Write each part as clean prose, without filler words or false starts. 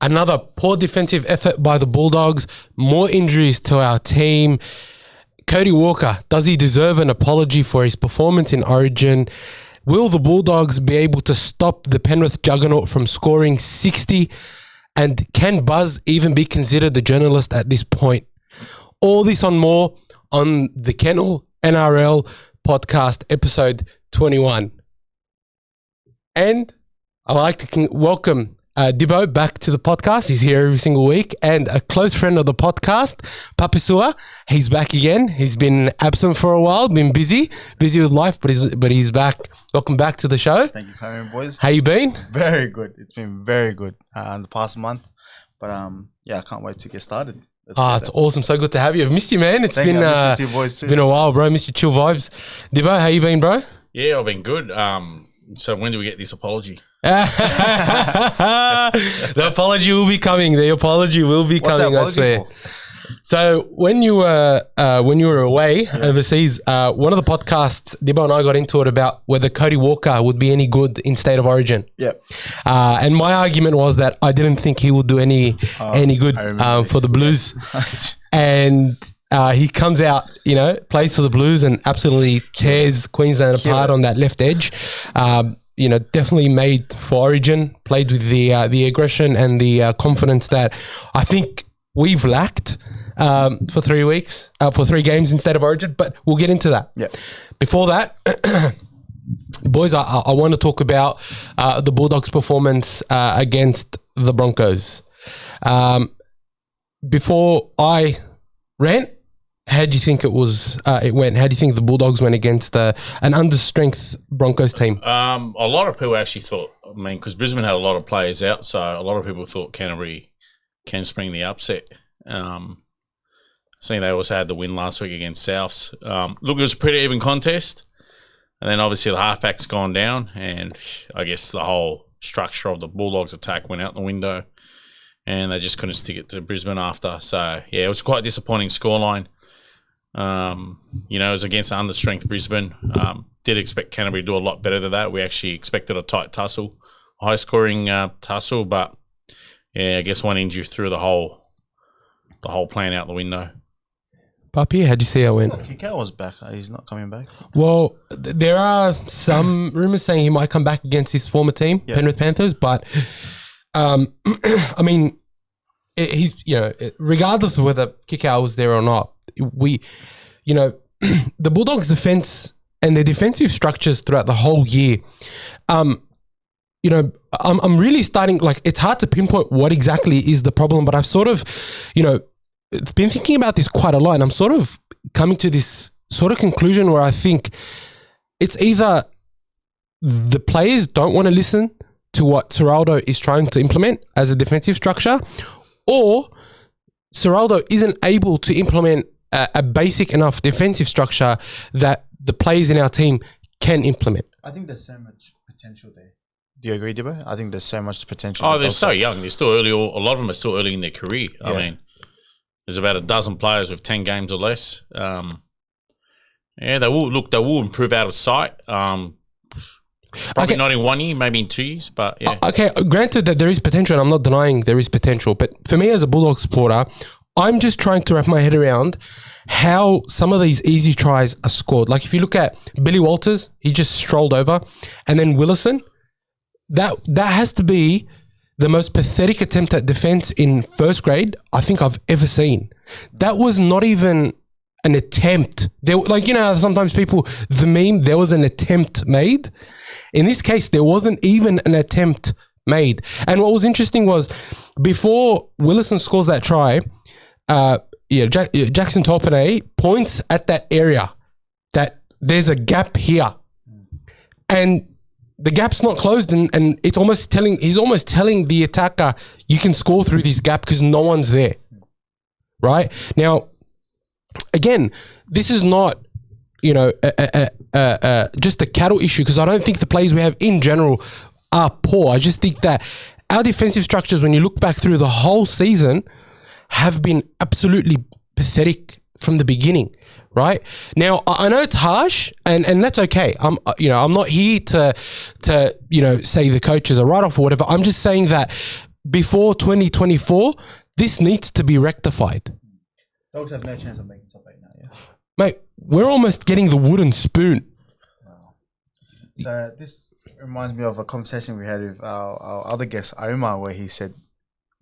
Another poor defensive effort by the Bulldogs. More injuries to our team. Cody Walker, does he deserve an apology for his performance in Origin? Will the Bulldogs be able to stop the Penrith juggernaut from scoring 60? And can Buzz even be considered the journalist at this point? All this and more on the Kennel NRL podcast, episode 21. And I'd like to welcome Dibbo back to the podcast. He's here every single week. And a close friend of the podcast, Papisua, he's back again. He's been absent for a while, been busy with life, but he's back. Welcome back to the show. Thank you for having me, boys. How you been? Very good. It's been very good in the past month. But yeah, I can't wait to get started. It's awesome. So good to have you. I've missed you, man. It's been been a while, bro. Missed your chill vibes. Dibbo, how you been, bro? Yeah, I've been good. So when do we get this apology? The apology will be coming. What's coming, I swear. For? So when you were away overseas, one of the podcasts, Dibbo and I got into it about whether Cody Walker would be any good in State of Origin. Yeah. And my argument was that I didn't think he would do any good for the Blues. And he comes out, plays for the Blues and absolutely tears Queensland apart on that left edge. Definitely made for Origin, played with the aggression and the confidence that I think we've lacked for 3 weeks, for 3 games instead of Origin, but we'll get into that. Yeah. Before that, boys, I want to talk about the Bulldogs' performance against the Broncos. Before I rant, how do you think it went? How do you think the Bulldogs went against an understrength Broncos team? A lot of people actually thought, because Brisbane had a lot of players out, so a lot of people thought Canterbury can spring the upset. Seeing they also had the win last week against Souths. Look, it was a pretty even contest. And then obviously the halfback's gone down, and I guess the whole structure of the Bulldogs attack went out the window, and they just couldn't stick it to Brisbane after. So, yeah, it was quite a disappointing scoreline. It was against understrength Brisbane. Did expect Canterbury to do a lot better than that. We actually expected a tight tussle, a high-scoring tussle, but yeah, I guess one injury threw the whole plan out the window. Papi, how'd you see how it went? Kikau was back. He's not coming back. Well, there are some rumours saying he might come back against his former team, Penrith Panthers, but he's regardless of whether Kikau was there or not, the Bulldogs' defense and their defensive structures throughout the whole year, I'm really starting, it's hard to pinpoint what exactly is the problem, but I've sort of, been thinking about this quite a lot, and I'm sort of coming to this sort of conclusion where I think it's either the players don't want to listen to what Ciraldo is trying to implement as a defensive structure, or Ciraldo isn't able to implement a basic enough defensive structure that the players in our team can implement. I think there's so much potential there. Do you agree, Dibbo? I think there's so much potential. Oh, they're so young. They're still early. A lot of them are still early in their career. Yeah. I mean, there's about a dozen players with 10 games or less. They will improve out of sight. Probably not in 1 year, maybe in 2 years, but yeah. Okay, granted that there is potential, and I'm not denying there is potential, but for me as a Bulldogs supporter, I'm just trying to wrap my head around how some of these easy tries are scored. Like if you look at Billy Walters, he just strolled over, and then Willison, that has to be the most pathetic attempt at defense in first grade I think I've ever seen. That was not even an attempt. Sometimes people, the meme, there was an attempt made. In this case, there wasn't even an attempt made. And what was interesting was before Willison scores that try, Jackson Topine points at that area that there's a gap here. And the gap's not closed, and he's almost telling the attacker, you can score through this gap because no one's there. Right? Now, again, this is not, just a cattle issue, because I don't think the players we have in general are poor. I just think that our defensive structures, when you look back through the whole season, have been absolutely pathetic from the beginning. Right? Now, I know it's harsh, and that's okay. I'm not here to say the coaches are right off or whatever. I'm just saying that before 2024, this needs to be rectified. Dogs have no chance of making top 8 now, yeah. Mate, we're almost getting the wooden spoon. So this reminds me of a conversation we had with our other guest, Omar, where he said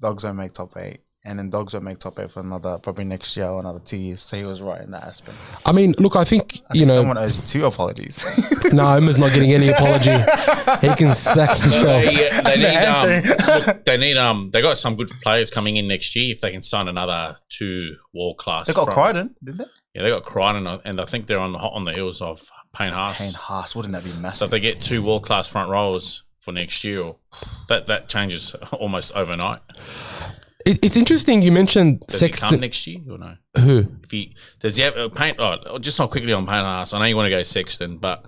Dogs won't make top 8. And then Dogs won't make top 8 for probably next year or another 2 years. So he was right in that aspect. I mean, look, I think, Someone owes 2 apologies. No, Omar's not getting any apology. He can sack himself. They got some good players coming in next year if they can sign another 2 world class. They got Crichton, didn't they? Yeah, they got Crichton, and I think they're on the heels of Payne Haas. Payne Haas, wouldn't that be massive? So if they get 2 world class front rowers for next year, that changes almost overnight. It's interesting you mentioned Does Sexton. he come next year or no? Who? Does he have Payne? Oh, just not quickly on Payne Haas. I know you want to go Sexton, but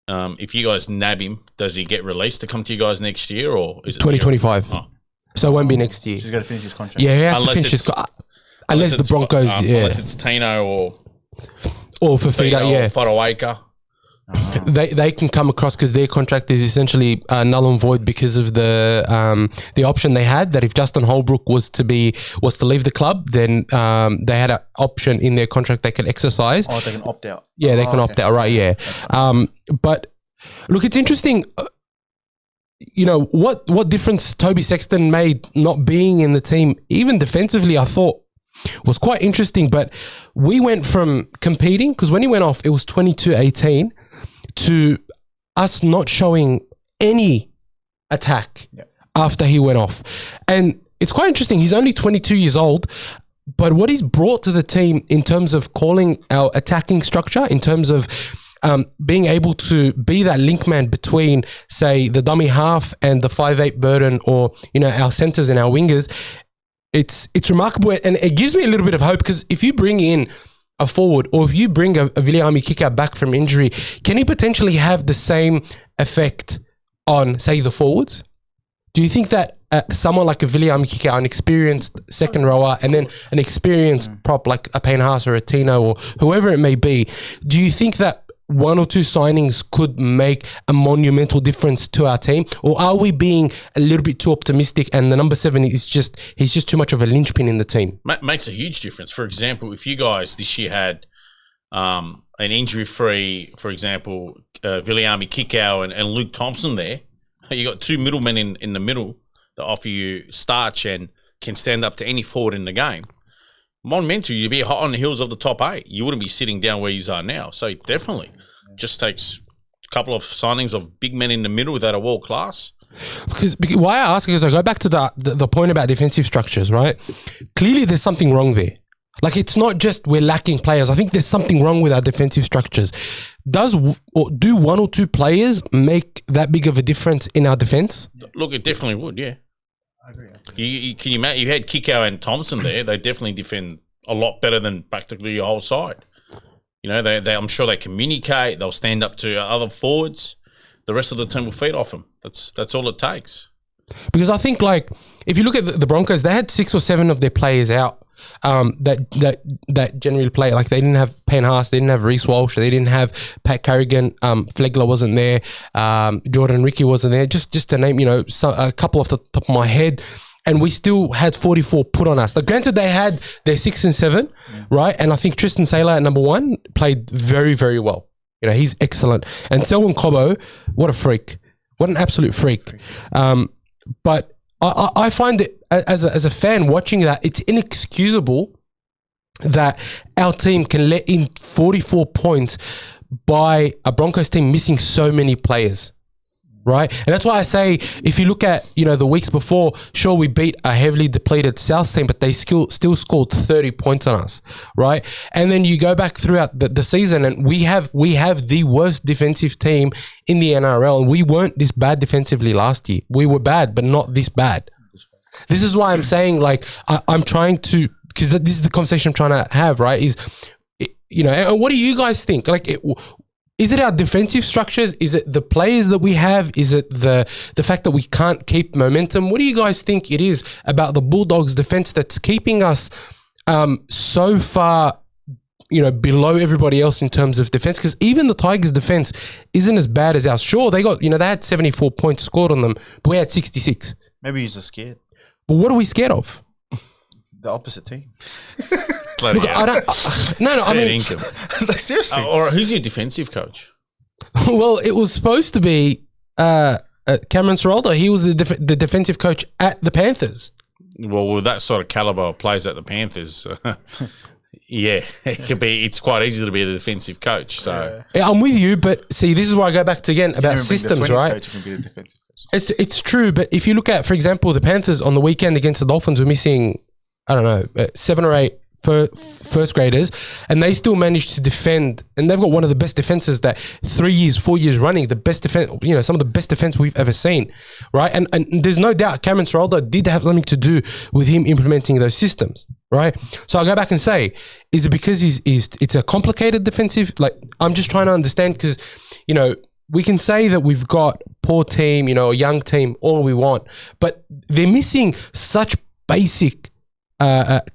if you guys nab him, does he get released to come to you guys next year, or is it 2025? So it won't be next year. He's got to finish his contract. Yeah, he has to finish his unless the Broncos, unless it's Tino or Fafita, yeah. Fodawaker. They can come across because their contract is essentially null and void because of the option they had that if Justin Holbrook was to leave the club, then they had an option in their contract they could exercise. Oh, they can opt out. Yeah, they can opt out, right? Yeah. But look, it's interesting. What difference Toby Sexton made not being in the team, even defensively, I thought was quite interesting. But we went from competing, because when he went off, it was 22-18, to us not showing any attack after he went off. And it's quite interesting. He's only 22 years old, but what he's brought to the team in terms of calling our attacking structure, in terms of being able to be that link man between, say, the dummy half and the 5'8" burden, or, our centers and our wingers, it's remarkable. And it gives me a little bit of hope, because if you bring in a forward, or if you bring a Viliami Kikau back from injury, can he potentially have the same effect on, say, the forwards? Do you think that someone like a Viliami Kikau, an experienced second rower, and then an experienced prop like a Payne Haas or a Tino or whoever it may be, do you think that 1 or 2 signings could make a monumental difference to our team? Or are we being a little bit too optimistic and the number 7 he's just too much of a linchpin in the team? Makes a huge difference. For example, if you guys this year had an injury-free, for example, Viliami Kikau and Luke Thompson there, you got 2 middlemen in the middle that offer you starch and can stand up to any forward in the game. Monumental, you'd be hot on the heels of the top 8. You wouldn't be sitting down where you are now. So definitely, just takes a couple of signings of big men in the middle that are world class. Because why I ask is I go back to the point about defensive structures, right? Clearly, there's something wrong there. Like, it's not just we're lacking players. I think there's something wrong with our defensive do 1 or 2 players make that big of a difference in our defense? Look, it definitely would, yeah. I agree. You had Kikau and Thompson there. They definitely defend a lot better than practically your whole side. I'm sure they communicate. They'll stand up to other forwards. The rest of the team will feed off them. That's all it takes. Because I think, like, if you look at the Broncos, they had 6 or 7 of their players out that generally play. Like, they didn't have Payne Haas, they didn't have Reece Walsh, they didn't have Pat Carrigan, Flegler wasn't there, Jordan Ricky wasn't there. Just to name, a couple off the top of my head. And we still had 44 put on us. Like, granted, they had their 6 and 7, right? And I think Tristan Saylor at number 1 played very, very well. He's excellent. And Selwyn Cobbo, what a freak. What an absolute freak. But I find it, as a fan watching that, it's inexcusable that our team can let in 44 points by a Broncos team missing so many players. Right? And that's why I say, if you look at, the weeks before, sure, we beat a heavily depleted South team, but they still scored 30 points on us, right? And then you go back throughout the season, and we have the worst defensive team in the NRL, and we weren't this bad defensively last year. We were bad, but not this bad. This is why I'm saying, like, I'm trying to, because this is the conversation I'm trying to have, right? And what do you guys think? Like, is it our defensive structures? Is it the players that we have? Is it the fact that we can't keep momentum? What do you guys think it is about the Bulldogs' defense that's keeping us so far, below everybody else in terms of defense? Because even the Tigers' defense isn't as bad as ours. Sure, they got, they had 74 points scored on them, but we had 66. Maybe you're just scared. But what are we scared of? The opposite team. Bloody Look, hell. I don't. No. I Fair mean, income. Like, seriously. Or who's your defensive coach? well, it was supposed to be Cameron Ciraldo. He was the defensive coach at the Panthers. Well, with that sort of caliber of players at the Panthers, yeah, it's quite easy to be a defensive coach. So Yeah, I'm with you, but see, this is where I go back to again about Even bring the systems, 20s right? Coach, you can be the defensive coach. It's true, but if you look at, for example, the Panthers on the weekend against the Dolphins were missing, I don't know, 7 or 8 first graders, and they still managed to defend. And they've got one of the best defenses that 3 years, 4 years running, the best defense, some of the best defense we've ever seen, right? And there's no doubt Cameron Ciraldo did have something to do with him implementing those systems, right? So I'll go back and say, is it because it's a complicated defensive? Like, I'm just trying to understand because, we can say that we've got poor team, a young team, all we want, but they're missing such basic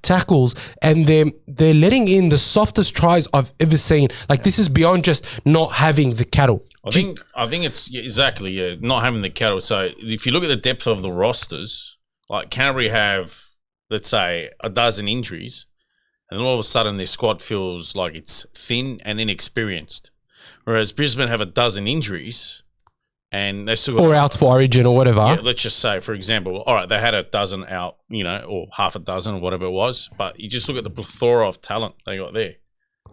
tackles, and they're letting in the softest tries I've ever seen. Like, this is beyond just not having the cattle. I think it's exactly not having the cattle. So if you look at the depth of the rosters, like Canterbury have, let's say, a dozen injuries, and then all of a sudden their squad feels like it's thin and inexperienced. Whereas Brisbane have a dozen injuries, and they still got Or out for Origin or whatever. Yeah, let's just say, for example, all right, they had a dozen out, or half a dozen or whatever it was, but you just look at the plethora of talent they got there.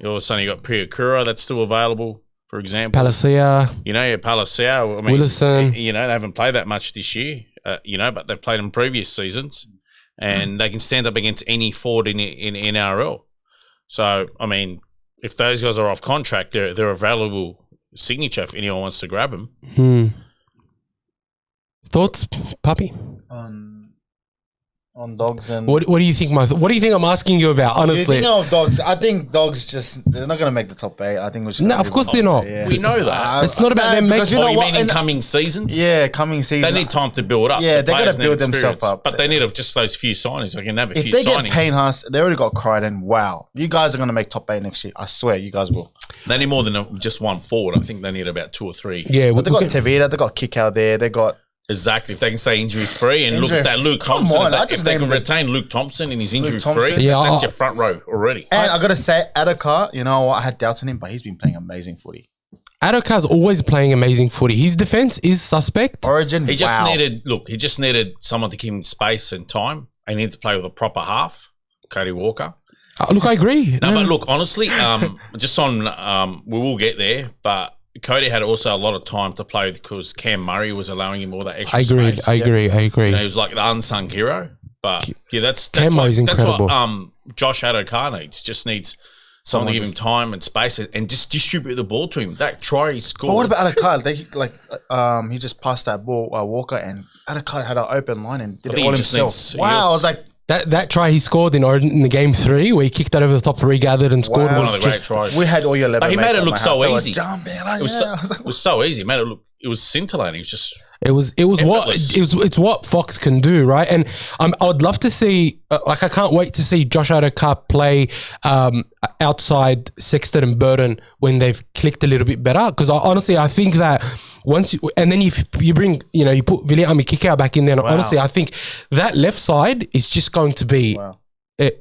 All of a sudden, you got Priakura that's still available, for example. Palacia. Palaciao. I mean, Willison. they haven't played that much this year, but they've played in previous seasons, and they can stand up against any forward in NRL. So, I mean, if those guys are off contract, they're a valuable signature if anyone wants to grab them. Thoughts, Puppy? On Dogs and What do you think? What do you think I'm asking you about? Honestly, Speaking of Dogs, I think Dogs they're not going to make the top 8. I think we're just no, of course they're not. Yeah. We know that. It's not about them because making. you know what? in coming seasons? Yeah, coming season. They need time to build up. Yeah, The they gotta players need build themselves experience. up. But they need just those few signings. They can have a If few they signings. get Payne Haas, they already got Crichton. Wow, you guys are going to make top 8 next year. I swear, you guys will. They need more than just one forward. I think they need about 2 or 3. Yeah, But they got Tevita, they got Kikau there, they got. Exactly. If they can stay injury free and look at that Luke Come Thompson, on, I if just they can named retain Luke Thompson in his injury Thompson. free, Yeah, that's your front row already. And I got to say, Adaka, you know what? I had doubts in him, but he's been playing amazing footy. Adokar's always playing amazing footy. His defense is suspect. Origin, He just needed someone to give him space and time. He needed to play with a proper half, Cody Walker. Look, I agree. No, but look, honestly, just on, we will get there, but Cody had also a lot of time to play because Cam Murray was allowing him all that extra space. I agree. He was like the unsung hero. But yeah, that's Cam Murray's incredible. That's what Josh Adokar needs. Just needs someone to give him time and space and just distribute the ball to him. That try he scored. But what about Adaka? He just passed that ball, Walker, and Adaka had an open line and did it all himself. Wow, I was like, that try he scored in the game 3 where he kicked that over the top, regathered and scored Wow. one was of the great just tries. we had all your level. But he made it look so easy. It was so easy. It was scintillating. It was just it's what Fox can do, right? And I would love to see, I can't wait to see Josh Adokar play outside Sexton and Burton when they've clicked a little bit better. Because honestly, I think that then if you bring, you put Viliami Kikau back in there, and honestly, I think that left side is just going to be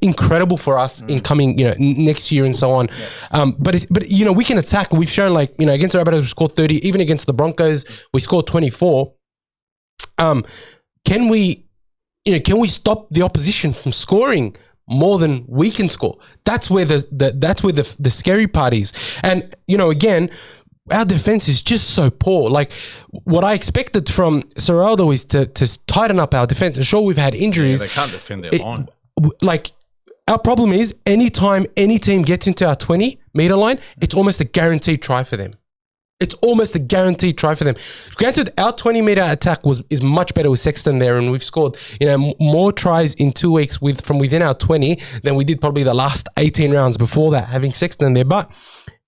incredible for us in coming, next year and so on. Yeah. But we can attack. We've shown against the Rabbitohs we scored 30. Even against the Broncos we scored 24. Can we stop the opposition from scoring more than we can score? That's where the scary part is. And again, our defense is just so poor. Like, what I expected from Ciraldo is to tighten up our defense. And sure, we've had injuries. Yeah, they can't defend their line. Like, our problem is anytime any team gets into our 20-meter line, it's almost a guaranteed try for them. Granted, our 20-meter attack is much better with Sexton there, and we've scored more tries in 2 weeks from within our 20 than we did probably the last 18 rounds before that, having Sexton there. But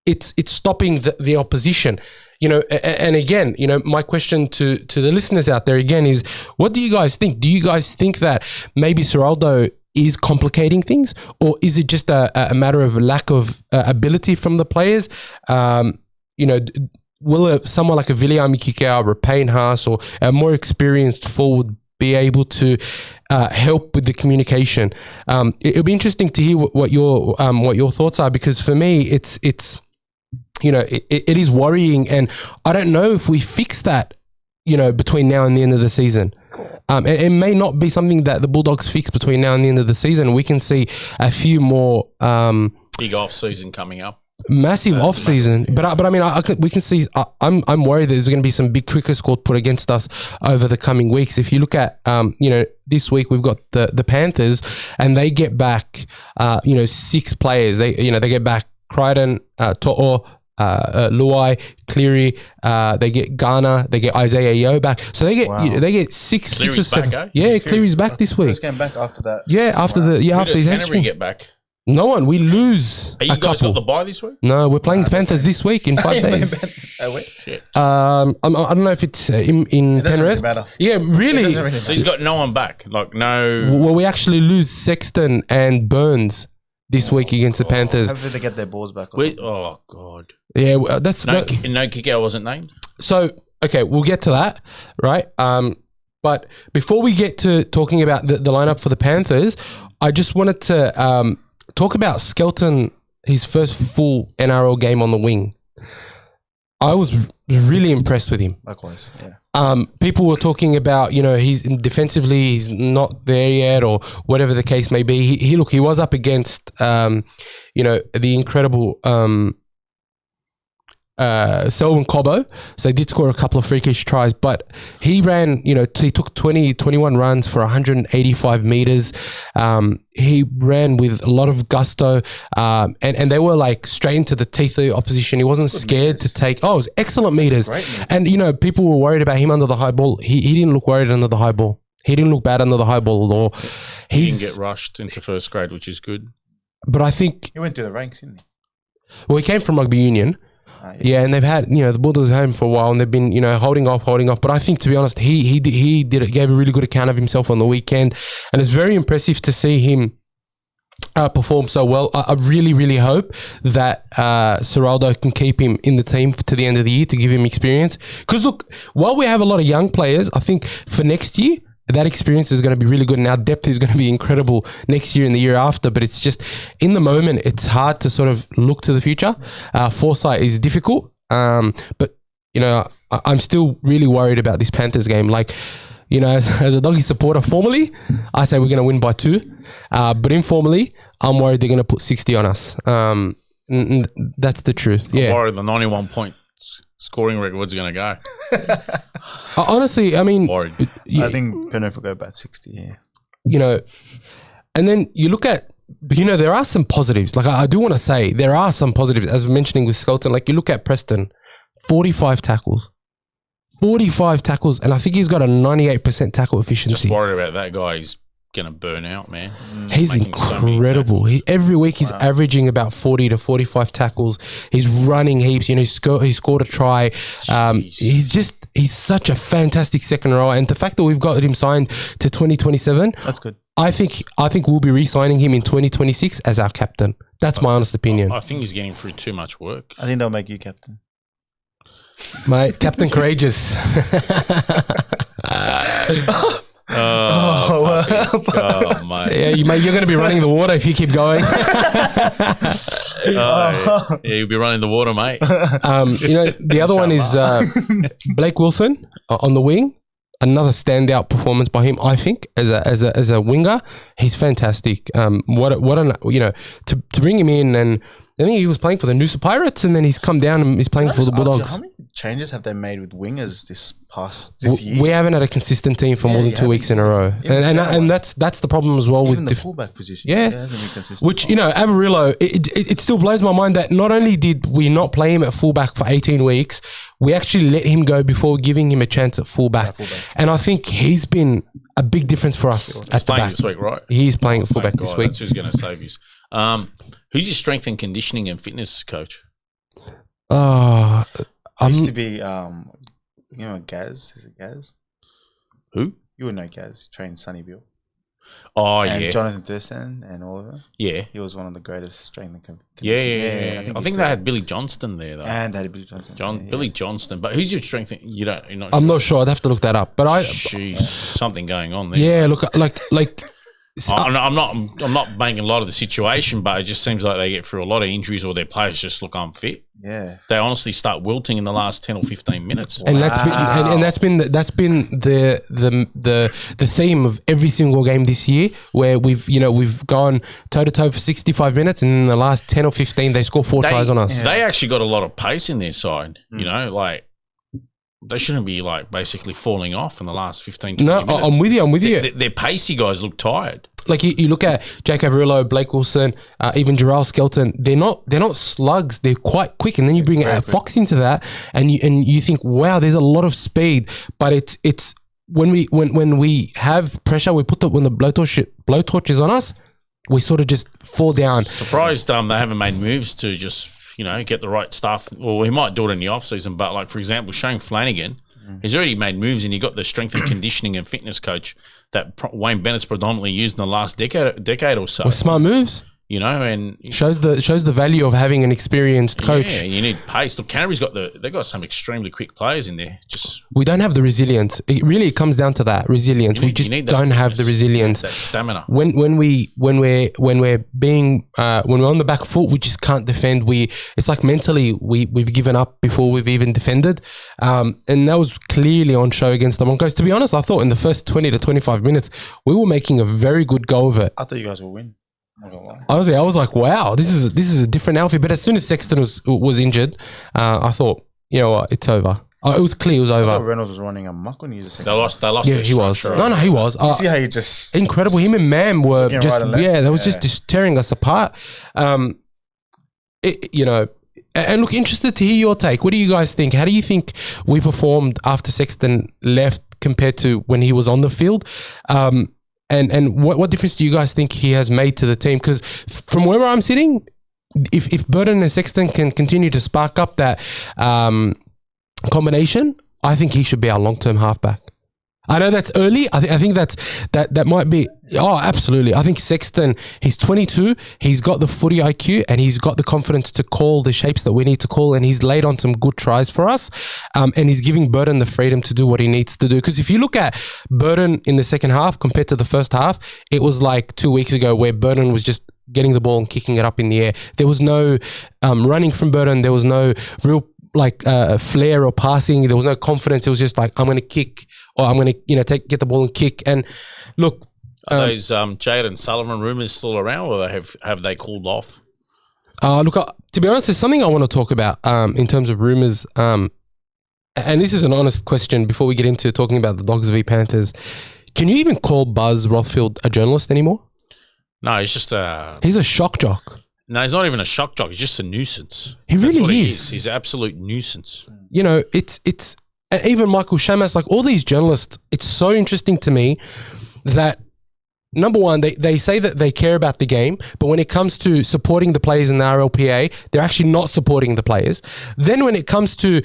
it's stopping the opposition. And again, my question to the listeners out there again is, what do you guys think? Do you guys think that maybe Ciraldo is complicating things, or is it just a matter of lack of ability from the players? Will someone like a Viliami Kikau or a Payne Haas or a more experienced forward be able to help with the communication. It'll be interesting to hear what your thoughts are, because for me, it's it is worrying, and I don't know if we fix that, between now and the end of the season. It may not be something that the Bulldogs fix between now and the end of the season. We can see a few more big off season coming up. Massive off season, but I mean, we can see. I'm worried that there's going to be some big cricket score put against us over the coming weeks. If you look at, this week we've got the Panthers, and they get back, 6 players. They get back Crichton, To'o, Luai, Cleary. They get Garner. They get Isaiah Yeo back. So they get six or seven. Back, eh? Yeah, Cleary's back this week. First game back after that. Yeah, after Who after does his Canterbury hamstring. get back? No one. We lose. Are you a guys couple. got the bye this week? No, we're playing the Panthers this week in 5 days. Oh, wait. Shit. I don't know if it's in It doesn't Penrith. really matter. Yeah, really. It doesn't really So he's got no one back. Like no. Well, we actually lose Sexton and Burns this week against the Panthers. Hopefully they get their balls back. Or something. Oh god. Yeah, that's No Kikau wasn't named. so. Okay, we'll get to that, right? But before we get to talking about the lineup for the Panthers, I just wanted to talk about Skelton, his first full NRL game on the wing. I was really impressed with him. Likewise, yeah. People were talking about, he's defensively, he's not there yet, or whatever the case may be. He was up against, the incredible Selwyn Cobbo. So he did score a couple of freakish tries, but he ran, he took 21 runs for 185 meters. He ran with a lot of gusto, and they were like straight into the teeth of the opposition. He wasn't scared to take, it was excellent meters. Great meters. And, people were worried about him under the high ball. He didn't look worried under the high ball. He didn't look bad under the high ball at all. He didn't get rushed into first grade, which is good. But I think, He went through the ranks, didn't he? well, he came from rugby union. Yeah, and they've had, the Bulldogs home for a while, and they've been, holding off. But I think, to be honest, he gave a really good account of himself on the weekend, and it's very impressive to see him perform so well. I really, really hope that Seraldo can keep him in the team to the end of the year to give him experience. Because look, while we have a lot of young players, I think for next year, that experience is going to be really good, and our depth is going to be incredible next year and the year after. But it's just, in the moment, it's hard to sort of look to the future. Foresight is difficult, but I'm still really worried about this Panthers game. Like, as a Doggy supporter, formally, I say we're going to win by 2, but informally, I'm worried they're going to put 60 on us. That's the truth. I'm Yeah. worried the 91 point scoring record's going to go. Honestly, I mean, Worried. I think Penrith will go about 60, yeah. And then you look at, there are some positives. Like, I do want to say there are some positives, as we're mentioning with Skelton. Like, you look at Preston, 45 tackles, and I think he's got a 98% tackle efficiency. Just worried about that guy. He's going to burn out, man. He's Making so many incredible. tackles. Every week he's averaging about 40 to 45 tackles. He's running heaps. He scored a try. He's such a fantastic second rower. And the fact that we've got him signed to 2027, That's good. I think we'll be re-signing him in 2026 as our captain. That's my honest opinion. I think he's getting through too much work. I think they'll make you captain. My Captain Courageous. Oh, mate. Yeah, you're going to be running the water if you keep going. Yeah, you'll be running the water, mate. The other one is Blake Wilson on the wing. Another standout performance by him, I think, as a winger. He's fantastic. To bring him in, and I think he was playing for the Noosa Pirates, and then he's come down and he's playing for the Bulldogs. How many changes have they made with wingers this year? We haven't had a consistent team for more than 2 weeks in a row, and that's the problem as well. Even with the fullback position. Yeah. It hasn't been consistent. Which, Averillo, it still blows my mind that not only did we not play him at fullback for 18 weeks, we actually let him go before giving him a chance at fullback. And I think he's been a big difference for us He's at the playing back. this week, right? He's playing at fullback Thank this God, week. That's who's going to save you. Who's your strength and conditioning and fitness coach? Used to be, Gaz. Is it Gaz? Who? You would know Gaz. Trained Sunnyville. Oh, and yeah. Jonathan Thurston and all of them. Yeah. He was one of the greatest strength and conditioning. Yeah. I he think said- they had Billy Johnston there, though. and they had Billy Johnson. Billy Johnston. But who's your strength? You're not sure. I'm not sure. I'd have to look that up. But Jeez, something going on there. yeah, look, like I'm not making a lot of the situation, but it just seems like they get through a lot of injuries or their players just look unfit. Yeah. They honestly start wilting in the last 10 or 15 minutes. and that's been the theme of every single game this year, where we've gone toe to toe for 65 minutes, and in the last 10 or 15 they score 4 tries on us. They actually got a lot of pace in their side. You know, like they shouldn't be like basically falling off in the last 15, 20 minutes. I'm with you. Their pacey guys look tired. Like you look at Jacob Rillo, Blake Wilson, even Jarrell Skelton. They're not slugs. They're quite quick, and then you bring Fox into that, and you think, wow, there's a lot of speed. But it's when we have pressure, when the blowtorch is on us, we sort of just fall down. Surprised they haven't made moves to just get the right stuff. Well, he might do it in the off season, but like for example, Shane Flanagan. He's already made moves, and he got the strength and conditioning and fitness coach that Wayne Bennett's predominantly used in the last decade or so. With smart moves, and shows the value of having an experienced coach. Yeah, you need pace. Look, Canterbury's they've got some extremely quick players in there. Just we don't have the resilience. It comes down to that resilience. We just don't have the resilience, that stamina. When we're on the back foot, we just can't defend. It's like mentally we've given up before we've even defended, and that was clearly on show against the Broncos. To be honest, I thought in the first 20 to 25 minutes we were making a very good go of it. I thought you guys would win. Honestly, I was like, wow, this is a different outfit. But as soon as Sexton was injured, I thought, you know what, it's over. It was clear it was I over. thought Reynolds was running amok when he was a second. They lost. Yeah, he was. No, he was. You see how you just Incredible. Him and Mam were Looking just right and left. they was just tearing us apart. And look, interested to hear your take. What do you guys think? How do you think we performed after Sexton left compared to when he was on the field? And what difference do you guys think he has made to the team? Because from where I'm sitting, if Burton and Sexton can continue to spark up that combination, I think he should be our long-term halfback. I know that's early. I think that might be. Oh, absolutely. I think Sexton, he's 22. He's got the footy IQ, and he's got the confidence to call the shapes that we need to call, and he's laid on some good tries for us. And he's giving Burton the freedom to do what he needs to do. Because if you look at Burton in the second half compared to the first half, it was like 2 weeks ago where Burton was just getting the ball and kicking it up in the air. There was no running from Burton. There was no real flair or passing. There was no confidence. It was just like, I'm going to kick, or I'm going to get the ball and kick. And look, are those Jaden Sullivan rumours still around, or have they cooled off? Look, to be honest, there's something I want to talk about in terms of rumours. And this is an honest question before we get into talking about the Dogs v Panthers. Can you even call Buzz Rothfield a journalist anymore? No, he's just he's a shock jock. No, he's not even a shock jock. He's just a nuisance. He really what is. He's an absolute nuisance. It's and even Michael Shamas, like all these journalists, it's so interesting to me that number one, they say that they care about the game, but when it comes to supporting the players in the RLPA, they're actually not supporting the players. Then when it comes to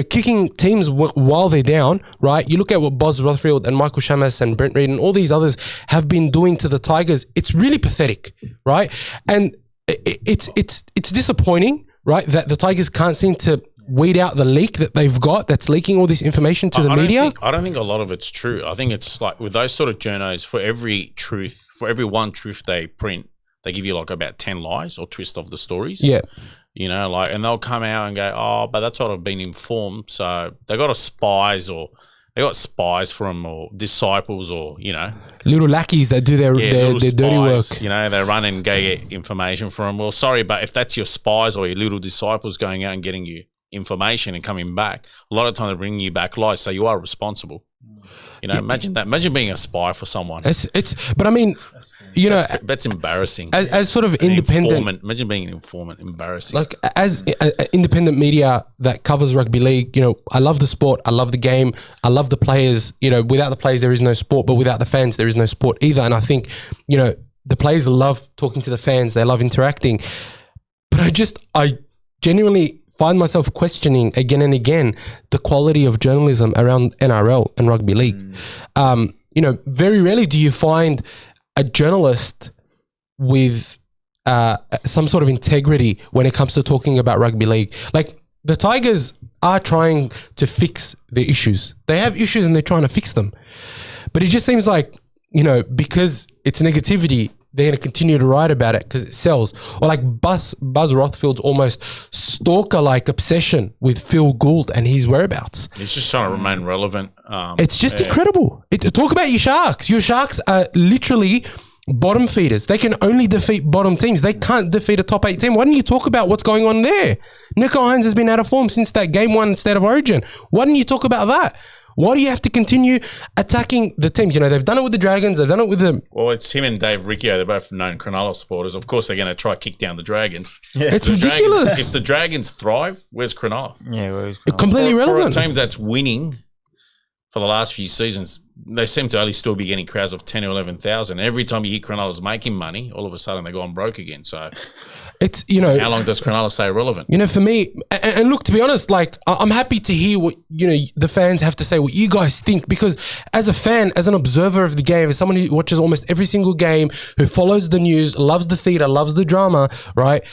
kicking teams while they're down, right? You look at what Buzz Rothfield and Michael Shamas and Brent Reid and all these others have been doing to the Tigers. It's really pathetic, right? And it's disappointing, right, that the Tigers can't seem to weed out the leak that they've got that's leaking all this information to the media. I don't think a lot of it's true. I think it's like with those sort of journos, for every one truth they print, they give you like about 10 lies or twist of the stories. Yeah. And they'll come out and go, oh, but that's what I've been informed. So they got spies for them, or disciples, or, little lackeys that do their dirty work. They run and go get information from them. Well, sorry, but if that's your spies or your little disciples going out and getting you information and coming back, a lot of time they're bringing you back lies. So you are responsible. Imagine that. Imagine being a spy for someone. But I mean, that's embarrassing. As sort of independent informant. Imagine being an informant. Embarrassing. Like as independent media that covers rugby league, I love the sport. I love the game. I love the players. Without the players, there is no sport. But without the fans, there is no sport either. And I think, the players love talking to the fans. They love interacting. But I genuinely find myself questioning again and again the quality of journalism around NRL and rugby league. very rarely do you find a journalist with some sort of integrity when it comes to talking about rugby league. Like, the Tigers are trying to fix the issues. They have issues and they're trying to fix them. But it just seems like, because it's negativity, they're going to continue to write about it because it sells. Or like Buzz Rothfield's almost stalker-like obsession with Phil Gould and his whereabouts. He's just trying to remain relevant. It's just incredible. Talk about your Sharks. Your Sharks are literally bottom feeders. They can only defeat bottom teams. They can't defeat a top 8 team. Why don't you talk about what's going on there? Nico Hines has been out of form since that game 1 State of Origin. Why don't you talk about that? Why do you have to continue attacking the teams? They've done it with the Dragons. They've done it with them. Well, it's him and Dave Riccio. They're both known Cronulla supporters. Of course, they're going to try to kick down the Dragons. Yeah. It's ridiculous. If the Dragons thrive, where's Cronulla? Yeah, well, Completely For irrelevant. a team that's winning for the last few seasons, they seem to only still be getting crowds of 10 or 11,000. Every time you hear Cronulla's making money, all of a sudden they go on broke again. So It's, how long does Cronulla stay relevant? for me, and look, to be honest, like, I'm happy to hear what, the fans have to say, what you guys think, because as a fan, as an observer of the game, as someone who watches almost every single game, who follows the news, loves the theatre, loves the drama, right?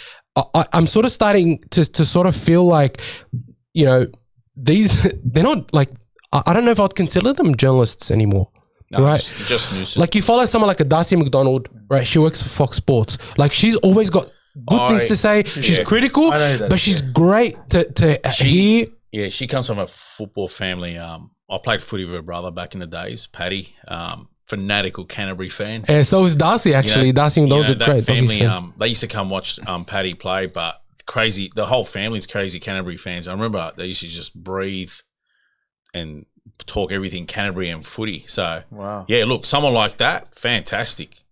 I'm sort of starting to sort of feel like, they're not like, I don't know if I'd consider them journalists anymore. No, right? Just news. Like, you follow someone like a Darcy McDonald, right? She works for Fox Sports. Like, she's always got good things to say. She's critical, I know that, but she's great to hear. Yeah, she comes from a football family. I played footy with her brother back in the days, Paddy. Fanatical Canterbury fan. And so is Darcy, actually. Darcy McDonald's a that great family. fan. They used to come watch Paddy play, but crazy. The whole family's crazy Canterbury fans. I remember they used to just breathe and talk everything Canterbury and footy. So, wow. Yeah, look, someone like that, fantastic.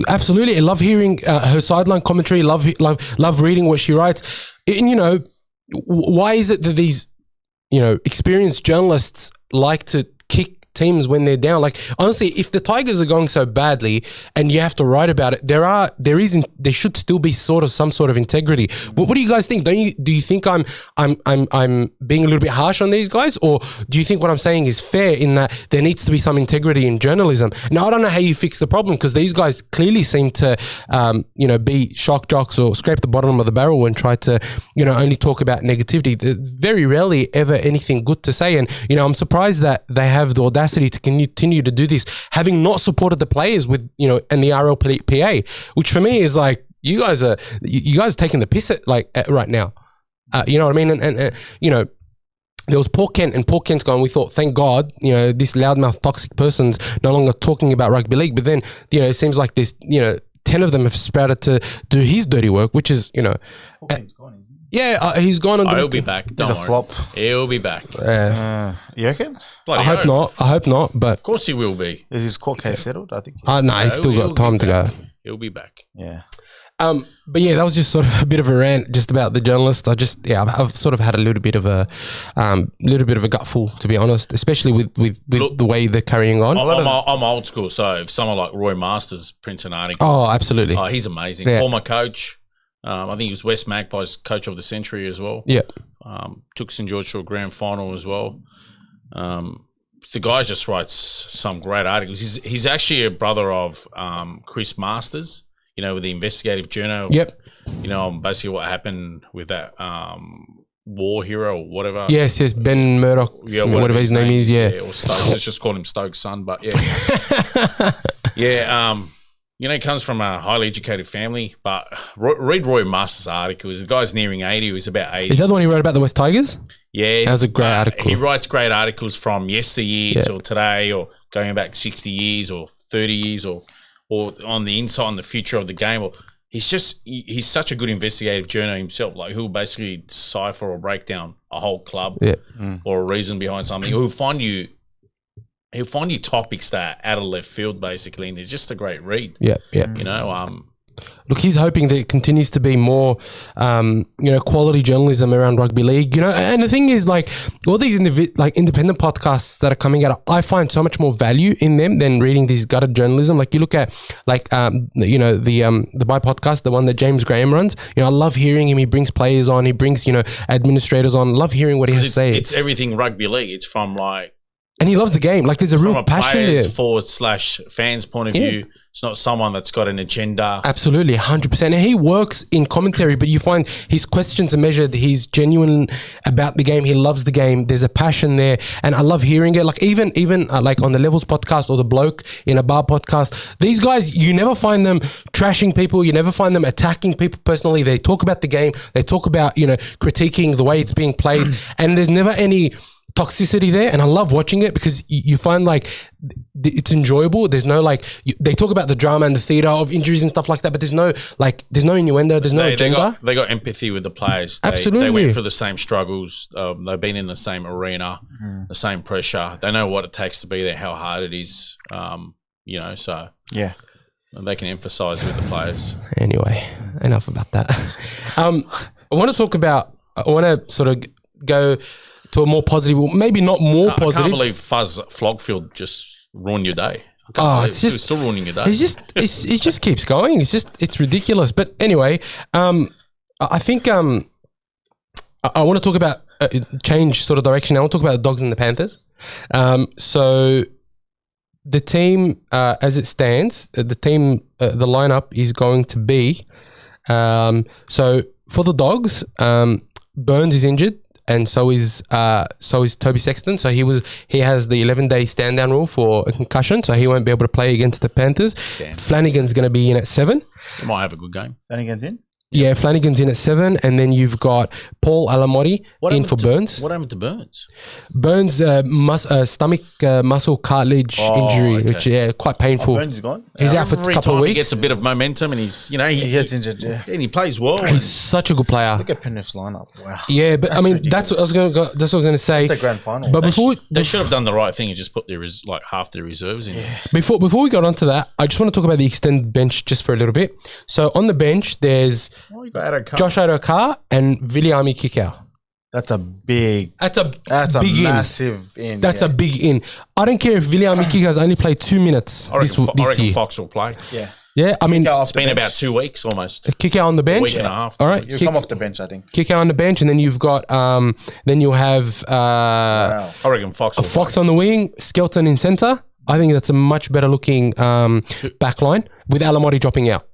Absolutely. I love hearing her sideline commentary. Love reading what she writes. And, why is it that these, experienced journalists like to kick teams when they're down? Like, honestly, if the Tigers are going so badly and you have to write about it, there should still be some sort of integrity. What do you guys think? Do you think I'm being a little bit harsh on these guys, or do you think what I'm saying is fair in that there needs to be some integrity in journalism? Now, I don't know how you fix the problem, because these guys clearly seem to be shock jocks or scrape the bottom of the barrel and try to only talk about negativity. There's very rarely ever anything good to say, and I'm surprised that they have the audacity to continue to do this, having not supported the players with and the RLPA, which for me is like, you guys are taking the piss at right now. You know what I mean? And there was Paul Kent, and Paul Kent's gone. We thought, thank God, this loudmouth toxic person's no longer talking about rugby league. But then it seems like this 10 of them have sprouted to do his dirty work, which is Paul Kent's gone, isn't he? Yeah, he's gone on. He'll be back. Don't He's a worry. flop. He'll be back. You reckon? Bloody I hope not. I hope not. But Of course he will be. Is his court case settled? I think. no, he's still got time to go. He'll be back. Yeah. But yeah, that was just sort of a bit of a rant just about the journalists. I've sort of had a little bit of a gutful, to be honest, especially with the way they're carrying on. I'm old school, so if someone like Roy Masters prints an article, Oh, absolutely. he's amazing. Yeah. Former coach. I think he was West Magpies coach of the century as well. Yeah. Took St George to a grand final as well. The guy just writes some great articles. He's actually a brother of Chris Masters, with the investigative journal. Yep. Basically what happened with that war hero or whatever. Yes, Ben Murdoch, whatever his name is, yeah. Or Stokes. Let's just call him Stokes' son, but yeah. Yeah, he comes from a highly educated family, but read Roy Masters' articles. The guy's nearing 80. He was about 80. Is that the one he wrote about the West Tigers? Yeah. That was a great article. He writes great articles from yesteryear till today, or going back 60 years or 30 years, or on the insight on the future of the game. Or he's such a good investigative journalist himself. Like, he'll basically decipher or break down a whole club or a reason behind something. He'll find you topics that are out of left field, basically, and it's just a great read. Yeah. Look, he's hoping that it continues to be more, quality journalism around rugby league. And the thing is, like, all these independent podcasts that are coming out, I find so much more value in them than reading this gutted journalism. Like, you look at, the By podcast, the one that James Graham runs. I love hearing him. He brings players on. He brings administrators on. Love hearing what he has to say. It's everything rugby league. It's from and he loves the game. Like there's a From real a passion there. players forward / fans point of view, it's not someone that's got an agenda. Absolutely, 100%. And he works in commentary, but you find his questions are measured. He's genuine about the game. He loves the game. There's a passion there, and I love hearing it. Like even like on the Levels podcast or the Bloke in a Bar podcast, these guys, you never find them trashing people. You never find them attacking people personally. They talk about the game. They talk about, critiquing the way it's being played, and there's never any toxicity there. And I love watching it because you find like it's enjoyable. There's no like they talk about the drama and the theater of injuries and stuff like that, but there's no innuendo, there's no agenda. They got empathy with the players. Absolutely. They went through the same struggles. They've been in the same arena, the same pressure. They know what it takes to be there, how hard it is. So Yeah. they can emphasize with the players. Anyway, enough about that. I want to sort of go to a more positive, well, maybe not more I positive. can't believe Fuzz Flogfield just ruined your day. It's still ruining your day. It just keeps going. It's ridiculous. But anyway, I think I want to talk about change sort of direction. I want to talk about the Dogs and the Panthers. So the team, as it stands, the lineup is going to be. So for the Dogs, Burns is injured. And so is Toby Sexton. So he has the 11-day stand-down rule for a concussion, so he won't be able to play against the Panthers. Damn. Flanagan's going to be in at 7. He might have a good game. Flanagan's in? Yeah, Flanagan's in at 7, and then you've got Paul Alamotti in for Burns. What happened to Burns? Burns stomach muscle cartilage injury, okay. which quite painful. Burns is gone? He's out for a Every couple of time he weeks. gets a bit of momentum, and he gets injured, yeah. and he plays well. He's such a good player. Look at Penrith's lineup. Wow. Yeah, but I mean that's what I was going to say. It's the grand final. But They should have done the right thing and just put their half their reserves in. Before we got onto that, I just want to talk about the extended bench just for a little bit. So on the bench, there's Oh, you got Addo Josh Adokar and Viliami Kikau. That's a big. That's a big in. massive in. That's a big in. I don't care if Viliami Kikau's only played 2 minutes I this reckon year. Fox will play. Yeah. Yeah, I mean, Kikau It's been about 2 weeks almost. Kikau on the bench. Week and a half. All right, You come off the bench, I think. Kikau on the bench, and then you've got then you'll have Wow. I reckon Fox will Fox on the wing, Skelton in centre. I think that's a much better looking back line with Alamotti dropping out.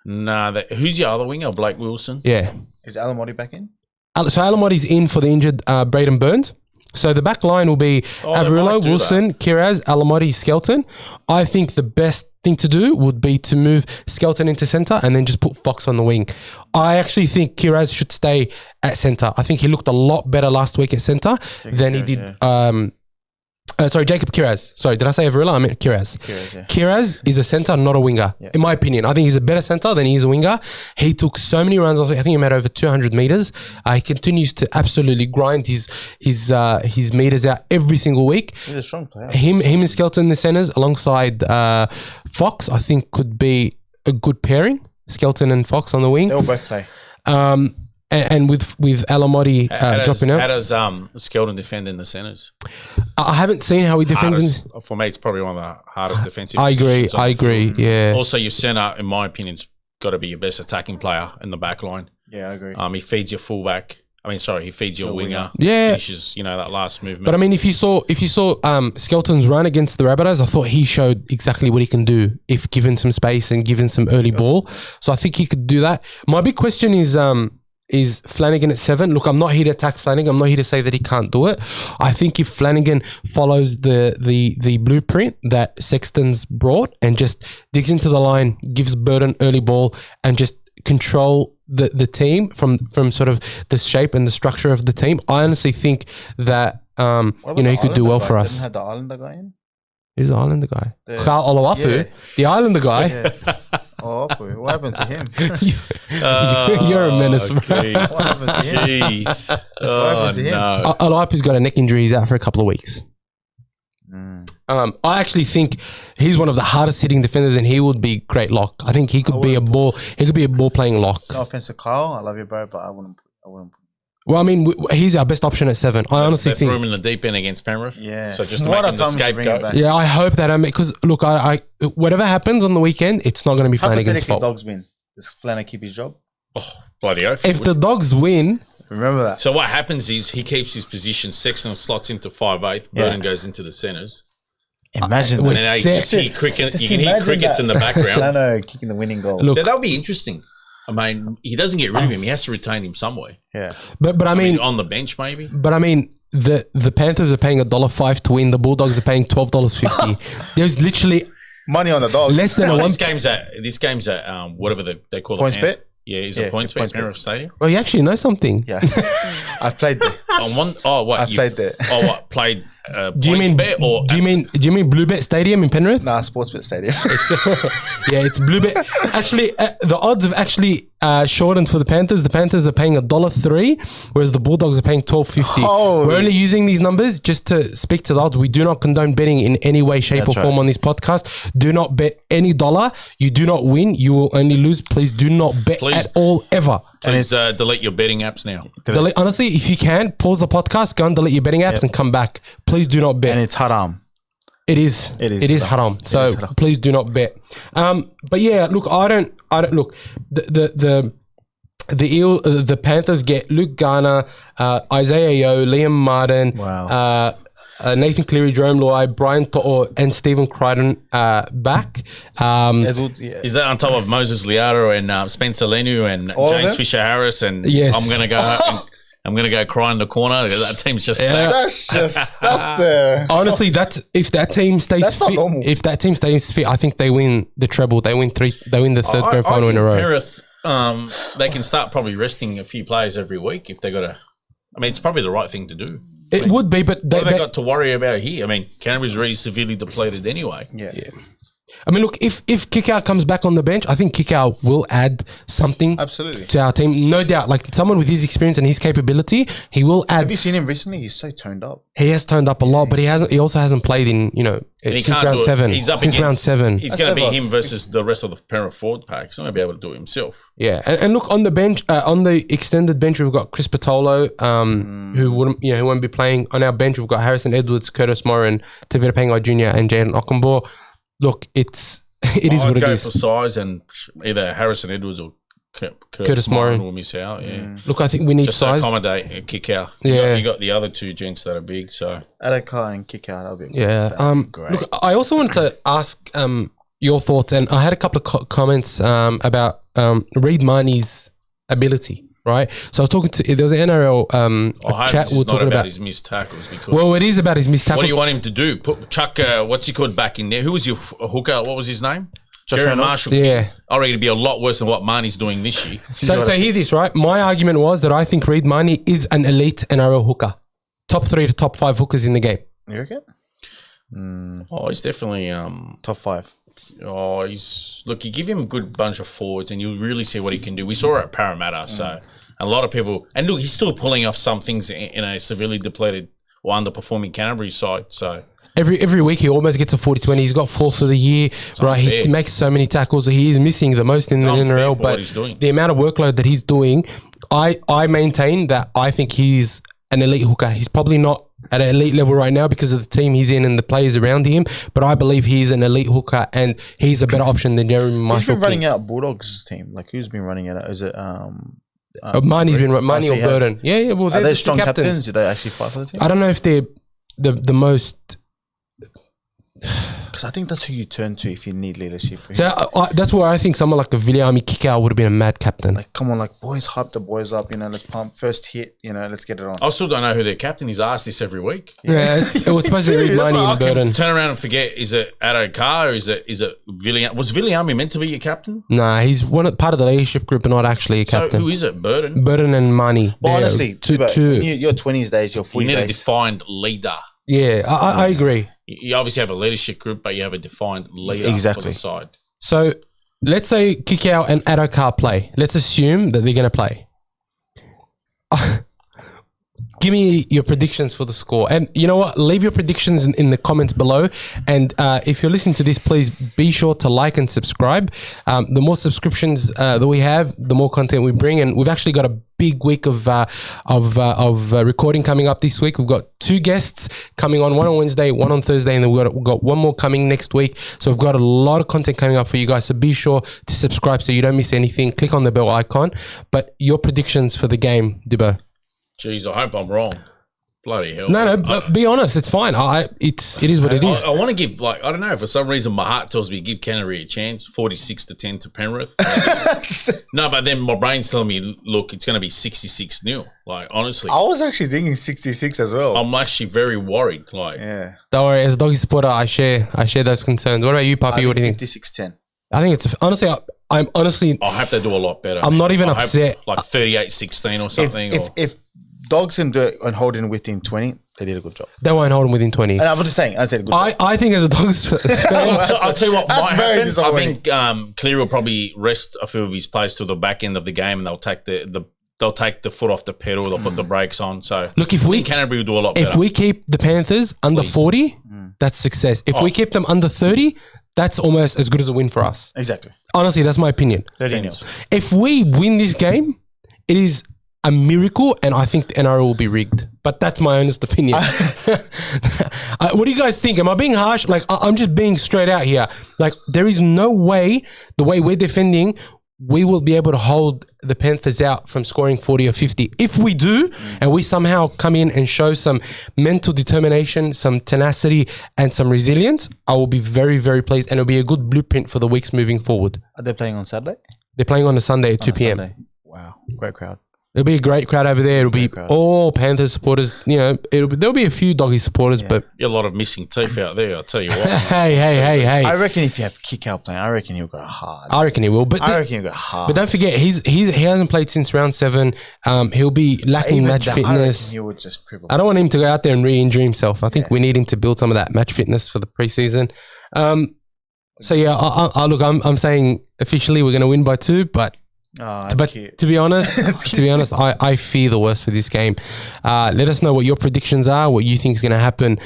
Nah, who's your other winger? Blake Wilson? Yeah. Is Alamotti back in? So Alamotti's in for the injured Braden Burns. So the back line will be they might Averillo, do Wilson, Kiraz, Alamotti, Skelton. I think the best thing to do would be to move Skelton into centre and then just put Fox on the wing. I actually think Kiraz should stay at centre. I think he looked a lot better last week at centre than he did. Jacob Kiraz. Sorry, did I say Averillo? I meant Kiraz. Kiraz is a centre, not a winger. Yeah. In my opinion, I think he's a better centre than he is a winger. He took so many runs. I think he made over 200 metres. He continues to absolutely grind his metres out every single week. He's a strong player. Him and Skelton in the centres alongside Fox, I think could be a good pairing. Skelton and Fox on the wing. They'll both play. And with Alamotti dropping out. How does Skelton defend in the centres? I haven't seen how he defends. For me, it's probably one of the hardest defensive I positions on the agree. field. Yeah. Also, your centre, in my opinion's got to be your best attacking player in the back line. Yeah, I agree. He feeds your fullback. He feeds your winger. Yeah. Finishes, that last movement. But I mean, if you saw Skelton's run against the Rabbitohs, I thought he showed exactly what he can do if given some space and given some early ball. So I think he could do that. My big question is Flanagan at 7. Look, I'm not here to attack Flanagan. I'm not here to say that he can't do it. I think if Flanagan follows the blueprint that Sexton's brought and just digs into the line, gives Burton early ball and just control the team from sort of the shape and the structure of the team, I honestly think that he could do well for us. Didn't have the Islander guy in? Who's the Islander guy? Kyle Oloapu, Yeah. the Islander guy. Yeah. Oh, what happened to him? You're a menace, bro. What happened to him? Jeez. Oh, happened to him? no. Oloapu's got a neck injury. He's out for a couple of weeks. I actually think he's one of the hardest hitting defenders, and he would be great lock. I think he could be a ball. He could be a ball playing lock. No offense to Kyle, I love you, bro, but I wouldn't. Well, I mean, he's our best option at 7. I honestly They threw think. him in the deep end against Penrith. Yeah. So just to What make him a the time to bring it scapegoat. back. Yeah, I hope that because look, I whatever happens on the weekend, it's not going to be Flanagan's Hypothetically, fault. Dogs win. Does Flanagan keep his job? Oh, bloody oath. If the Dogs win, Remember that. So what happens is he keeps his position. Sexton slots into 5'8". Burden goes into the centres. Imagine And that. then you just hear cricket. You can hear crickets in the background. I know, kicking the winning goal. Look, That would be interesting. I mean, he doesn't get rid of him. He has to retain him somewhere. Yeah. but I mean, On the bench, maybe. but I mean, the Panthers are paying $1.05 to win. The Bulldogs are paying $12.50. There's literally Money on the Dogs. less than a No, one. this game's at whatever they call Points it. bet? Yeah, is Yeah, it points bet? points bet. Penrith Stadium. Well, you actually know something. Yeah. I've played there. On one, oh, what? I've played there. Oh, what? Played Do you points mean bet or do you mean Bluebet Stadium in Penrith? Nah, Sportsbet Stadium. Yeah, it's Bluebet. Actually, the odds have actually shortened for the Panthers. The Panthers are paying $1.03, whereas the Bulldogs are paying $12.50. Holy. We're only using these numbers just to speak to the odds. We do not condone betting in any way, shape, That's or form right. on this podcast. Do not bet any dollar. You do not win. You will only lose. Please do not bet Please. at all ever. please delete your betting apps now. Honestly, if you can, pause the podcast, go and delete your betting apps and come back. Please do not bet. And it's haram. It is. It is It is haram. haram. So is haram. please do not bet. But yeah, look, I don't look. The Panthers get Luke Garner, Isaiah Yeo, Liam Martin, Wow. Nathan Cleary, Jerome Loy, Brian To'o, and Stephen Crichton back. Edward, yeah. Is that on top of Moses Liato and Spencer Lenu and All of James them? Fisher Harris? And Yes. I'm gonna go cry in the corner. That team's just stacked. That's the. Honestly, if that team stays That's not fit, normal. if that team stays fit, I think they win the treble. They win the third grand final in a row. Penrith, they can start probably resting a few players every week if they got to. I mean, it's probably the right thing to do. It would be, but What have they got to worry about here? I mean, Canterbury's already severely depleted anyway. Yeah. I mean, look, if Kikau comes back on the bench, I think Kikau will add something Absolutely. to our team, no doubt. Like someone with his experience and his capability, he will Have add. you seen him recently? He's so toned up. He has turned up a lot, but he hasn't. He also hasn't played in And he since can't round do it. 7. He's up Since against round 7. It's going to be That's him versus the rest of the Penrith forward pack. He's not going to be able to do it himself. Yeah, and look on the bench, on the extended bench, we've got Chris Patolo, who won't be playing. On our bench, we've got Harrison Edwards, Curtis Moran, Tavita Pangai Jr., and Jaden Okunbo. Look, it is I'd what it go is. for size, and either Harrison Edwards or Curtis Moran will miss out. Yeah, Look, I think we need just to size. accommodate a kick out. Yeah. you got the other two gents that are big. So Adaka and Kikau, that'll be Yeah. great. Look, I also wanted to ask your thoughts, and I had a couple of comments about Reid Marnie's ability. Right. So I was talking to there was an NRL I hope chat. this We were is not talking about about. his missed tackles because. Well, it is about his missed what tackles. do you want him to do? Put Chuck, what's he called back in there? Who was your hooker? What was his name? Josh Jared Reynolds? Marshall. Yeah. I reckon it'd be a lot worse than what Marnie's doing this year. So hear this, right? My argument was that I think Reid Marnie is an elite NRL hooker. Top 3 to top 5 hookers in the game. You reckon? Oh, he's definitely. Top 5. Oh, you give him a good bunch of forwards, and you'll really see what he can do. We saw it at Parramatta, so a lot of people, and look, he's still pulling off some things in a severely depleted or underperforming Canterbury side. So Every week he almost gets a 40-20. He's got 4 for the year. Right, he unfair. makes so many tackles. He is missing the most in the unfair NRL. for But what he's doing. the amount of workload that he's doing, I maintain that I think he's an elite hooker. He's probably not at an elite level right now because of the team he's in and the players around him. But I believe he's an elite hooker and he's a better option than Jeremy Who's Marshall. been running out Bulldogs' team? Like, who's been running it out? Is it Marnie's been Marnie or he has. Burden. Yeah. Well, Are they're they the strong two captains? Do they actually fight for the team? I don't know if they're the most. Because I think that's who you turn to if you need leadership. So that's where I think someone like a Viliami Kikau would have been a mad captain. Like, come on, like, boys, hype the boys up. Let's pump. First hit, let's get it on. I still don't know who their captain is. I ask this every week. Yeah, it was supposed to be Reid That's Marnie what and I can Burden. Turn around and forget, is it Adokar or is it Viliami? Was Viliami meant to be your captain? Nah, he's part of the leadership group, but not actually a captain. So who is it? Burden? Burden and Marnie. But Yeah, honestly, two. when your 20s days, your You 40 need a days. defined leader. Yeah, I agree. You obviously have a leadership group, but you have a defined leader Exactly. for the side. So let's say Kikau and Adokar play. Let's assume that they're going to play. Give me your predictions for the score. And you know what? Leave your predictions in the comments below. And if you're listening to this, please be sure to like and subscribe. The more subscriptions that we have, the more content we bring. And we've actually got a big week of recording coming up this week. We've got 2 guests coming on, one on Wednesday, one on Thursday, and then we've got one more coming next week. So we've got a lot of content coming up for you guys. So be sure to subscribe so you don't miss anything. Click on the bell icon. But your predictions for the game, Dibbo? Jeez, I hope I'm wrong. Bloody hell. No, but be honest. It's fine. It is what it is. I want to give, I don't know, for some reason my heart tells me give Canterbury a chance, 46-10 to Penrith. No, but then my brain's telling me, look, it's going to be 66-0. Like, honestly. I was actually thinking 66 as well. I'm actually very worried. Like, yeah. Don't worry, as a doggy supporter, I share those concerns. What about you, Puppy? What do you think? 56-10. I think it's honestly. I'm honestly. I hope they do a lot better. I'm not even I hope upset. like 38-16 or something. If Dogs can do it and hold in within 20, they did a good job. They won't hold him within 20. And I'm just saying, I said good job. I think as a Dogs fan, I'll tell you what might very happen. I disappointing. think Cleary will probably rest a few of his players till the back end of the game, and they'll take the foot off the pedal. They'll put the brakes on. So look, if we Canterbury will do a lot better. if we keep the Panthers under 40, that's success. If we keep them under 30, that's almost as good as a win for us. Exactly. Honestly, that's my opinion. 30-0. If we win this game, it is a miracle, and I think the NRL will be rigged. But that's my honest opinion. What do you guys think? Am I being harsh? Like, I'm just being straight out here. Like, there is no way, the way we're defending, we will be able to hold the Panthers out from scoring 40 or 50. If we do, and we somehow come in and show some mental determination, some tenacity, and some resilience, I will be very, very pleased, and it'll be a good blueprint for the weeks moving forward. Are they playing on Saturday? They're playing on a Sunday at 2 p.m. Sunday. Wow. Great crowd. It'll be a great crowd over there. It'll be crowd. all Panthers supporters. You know, there'll be a few doggy supporters, but a lot of missing teeth out there, I'll tell you what. hey. I reckon if you have Kikau playing, I reckon he'll go hard. I reckon he will. But I reckon he'll go hard. But don't forget, he hasn't played since round 7. He'll be lacking Even match that, I fitness. reckon he would just privilege. I don't want him to go out there and re-injure himself. I think we need him to build some of that match fitness for the preseason. So yeah, look, I'm saying officially we're going to win by 2, but Cute. to be honest, I fear the worst for this game. Let us know what your predictions are, what you think is going to happen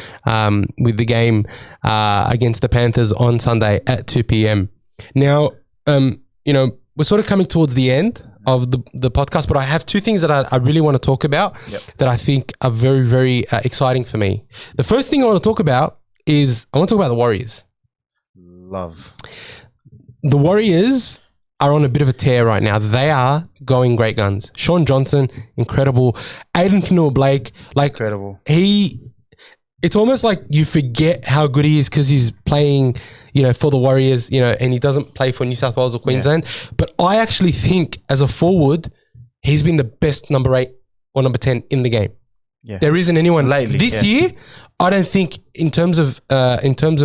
with the game against the Panthers on Sunday at 2 p.m. Now, we're sort of coming towards the end of the podcast, but I have 2 things that I really want to talk about that I think are very, very exciting for me. The first thing I want to talk about is I want to talk about the Warriors. Love. The Warriors are on a bit of a tear right now. They are going great guns. Sean Johnson, incredible. Aiden Fanua-Blake, like Incredible. It's almost like you forget how good he is because he's playing, for the Warriors, and he doesn't play for New South Wales or Queensland. But I actually think as a forward, he's been the best number 8 or number 10 in the game. Yeah. There isn't anyone Lately, this year. I don't think in terms of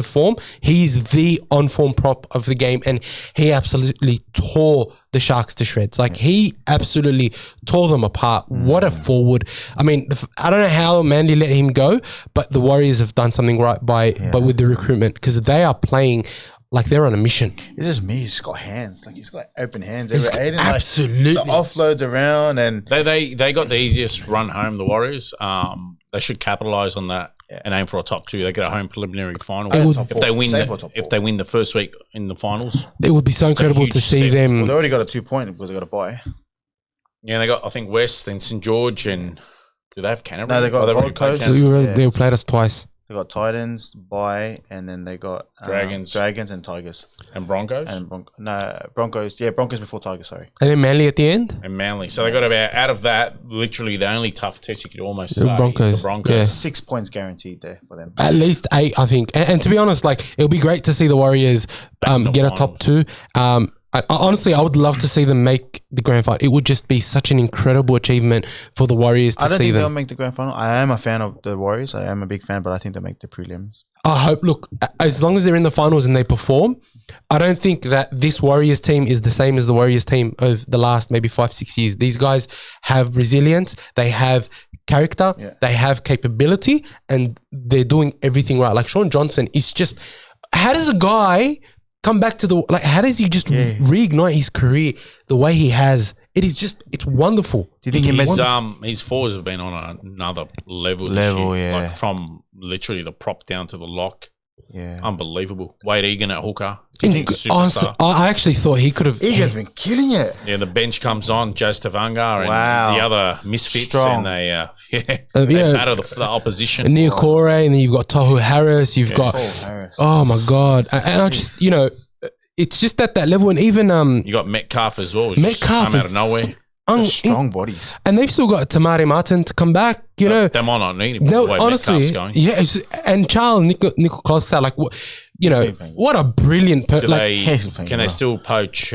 form, he's the on-form prop of the game, and he absolutely tore the Sharks to shreds. Like, he absolutely tore them apart. What a forward! I mean, I don't know how Mandy let him go, but the Warriors have done something right but with the recruitment, because they are playing like they're on a mission. It's just me. He's got hands. Like, he's got open hands. Absolutely. Like, the offloads around, and They got the easiest run home, the Warriors. They should capitalise on that and aim for a top 2. They get a home preliminary final. If they win the first week in the finals, it would be so incredible to see them. Well, they already got a 2 point because they got a bye. Yeah, they got, I think, West and St George, and do they have Canterbury? No, they got already Gold Coast. played They played us twice. They got Titans, bye, and then they got Dragons and Tigers and Broncos and Broncos. Yeah, Broncos before Tigers. Sorry. And then Manly at the end. and Manly. So they got about, out of that, literally the only tough test you could almost say Broncos, is the Broncos. yeah. 6 points guaranteed there for them. At least 8, I think. And to be honest, like, it'll be great to see the Warriors in the get a top 2. Honestly, I would love to see them make the grand final. It would just be such an incredible achievement for the Warriors to I don't see think they'll them. make the grand final. I am a fan of the Warriors. I am a big fan, but I think they'll make the prelims. I hope, look, as long as they're in the finals and they perform, I don't think that this Warriors team is the same as the Warriors team of the last maybe 5-6 years. These guys have resilience, they have character, they have capability, and they're doing everything right. Like, Sean Johnson is just, how does a guy come back to how does he just reignite his career the way he has? It is just, it's wonderful. Do you think his fours have been on another level this year. yeah. Like, from literally the prop down to the lock. Yeah. Unbelievable. Wade Egan at hooker. Superstar. Honestly, I actually thought he could have. Egan's been killing it. Yeah, the bench comes on, Joe Stavanga and the other misfits, Strong. and they yeah. batter the opposition. Nia Corey, and then you've got Tohu Harris. You've got, Harris. oh my God. And I just, it's just at that level. And even You got Metcalf as well. Metcalf come out is- of nowhere. Strong bodies. And they've still got Tamari Martin to come back. You know, They might not need him. no, the way honestly, Metcalf's going. yeah. And Charles Nickel Klokstad, like, you know, what a brilliant Do like. can they still poach?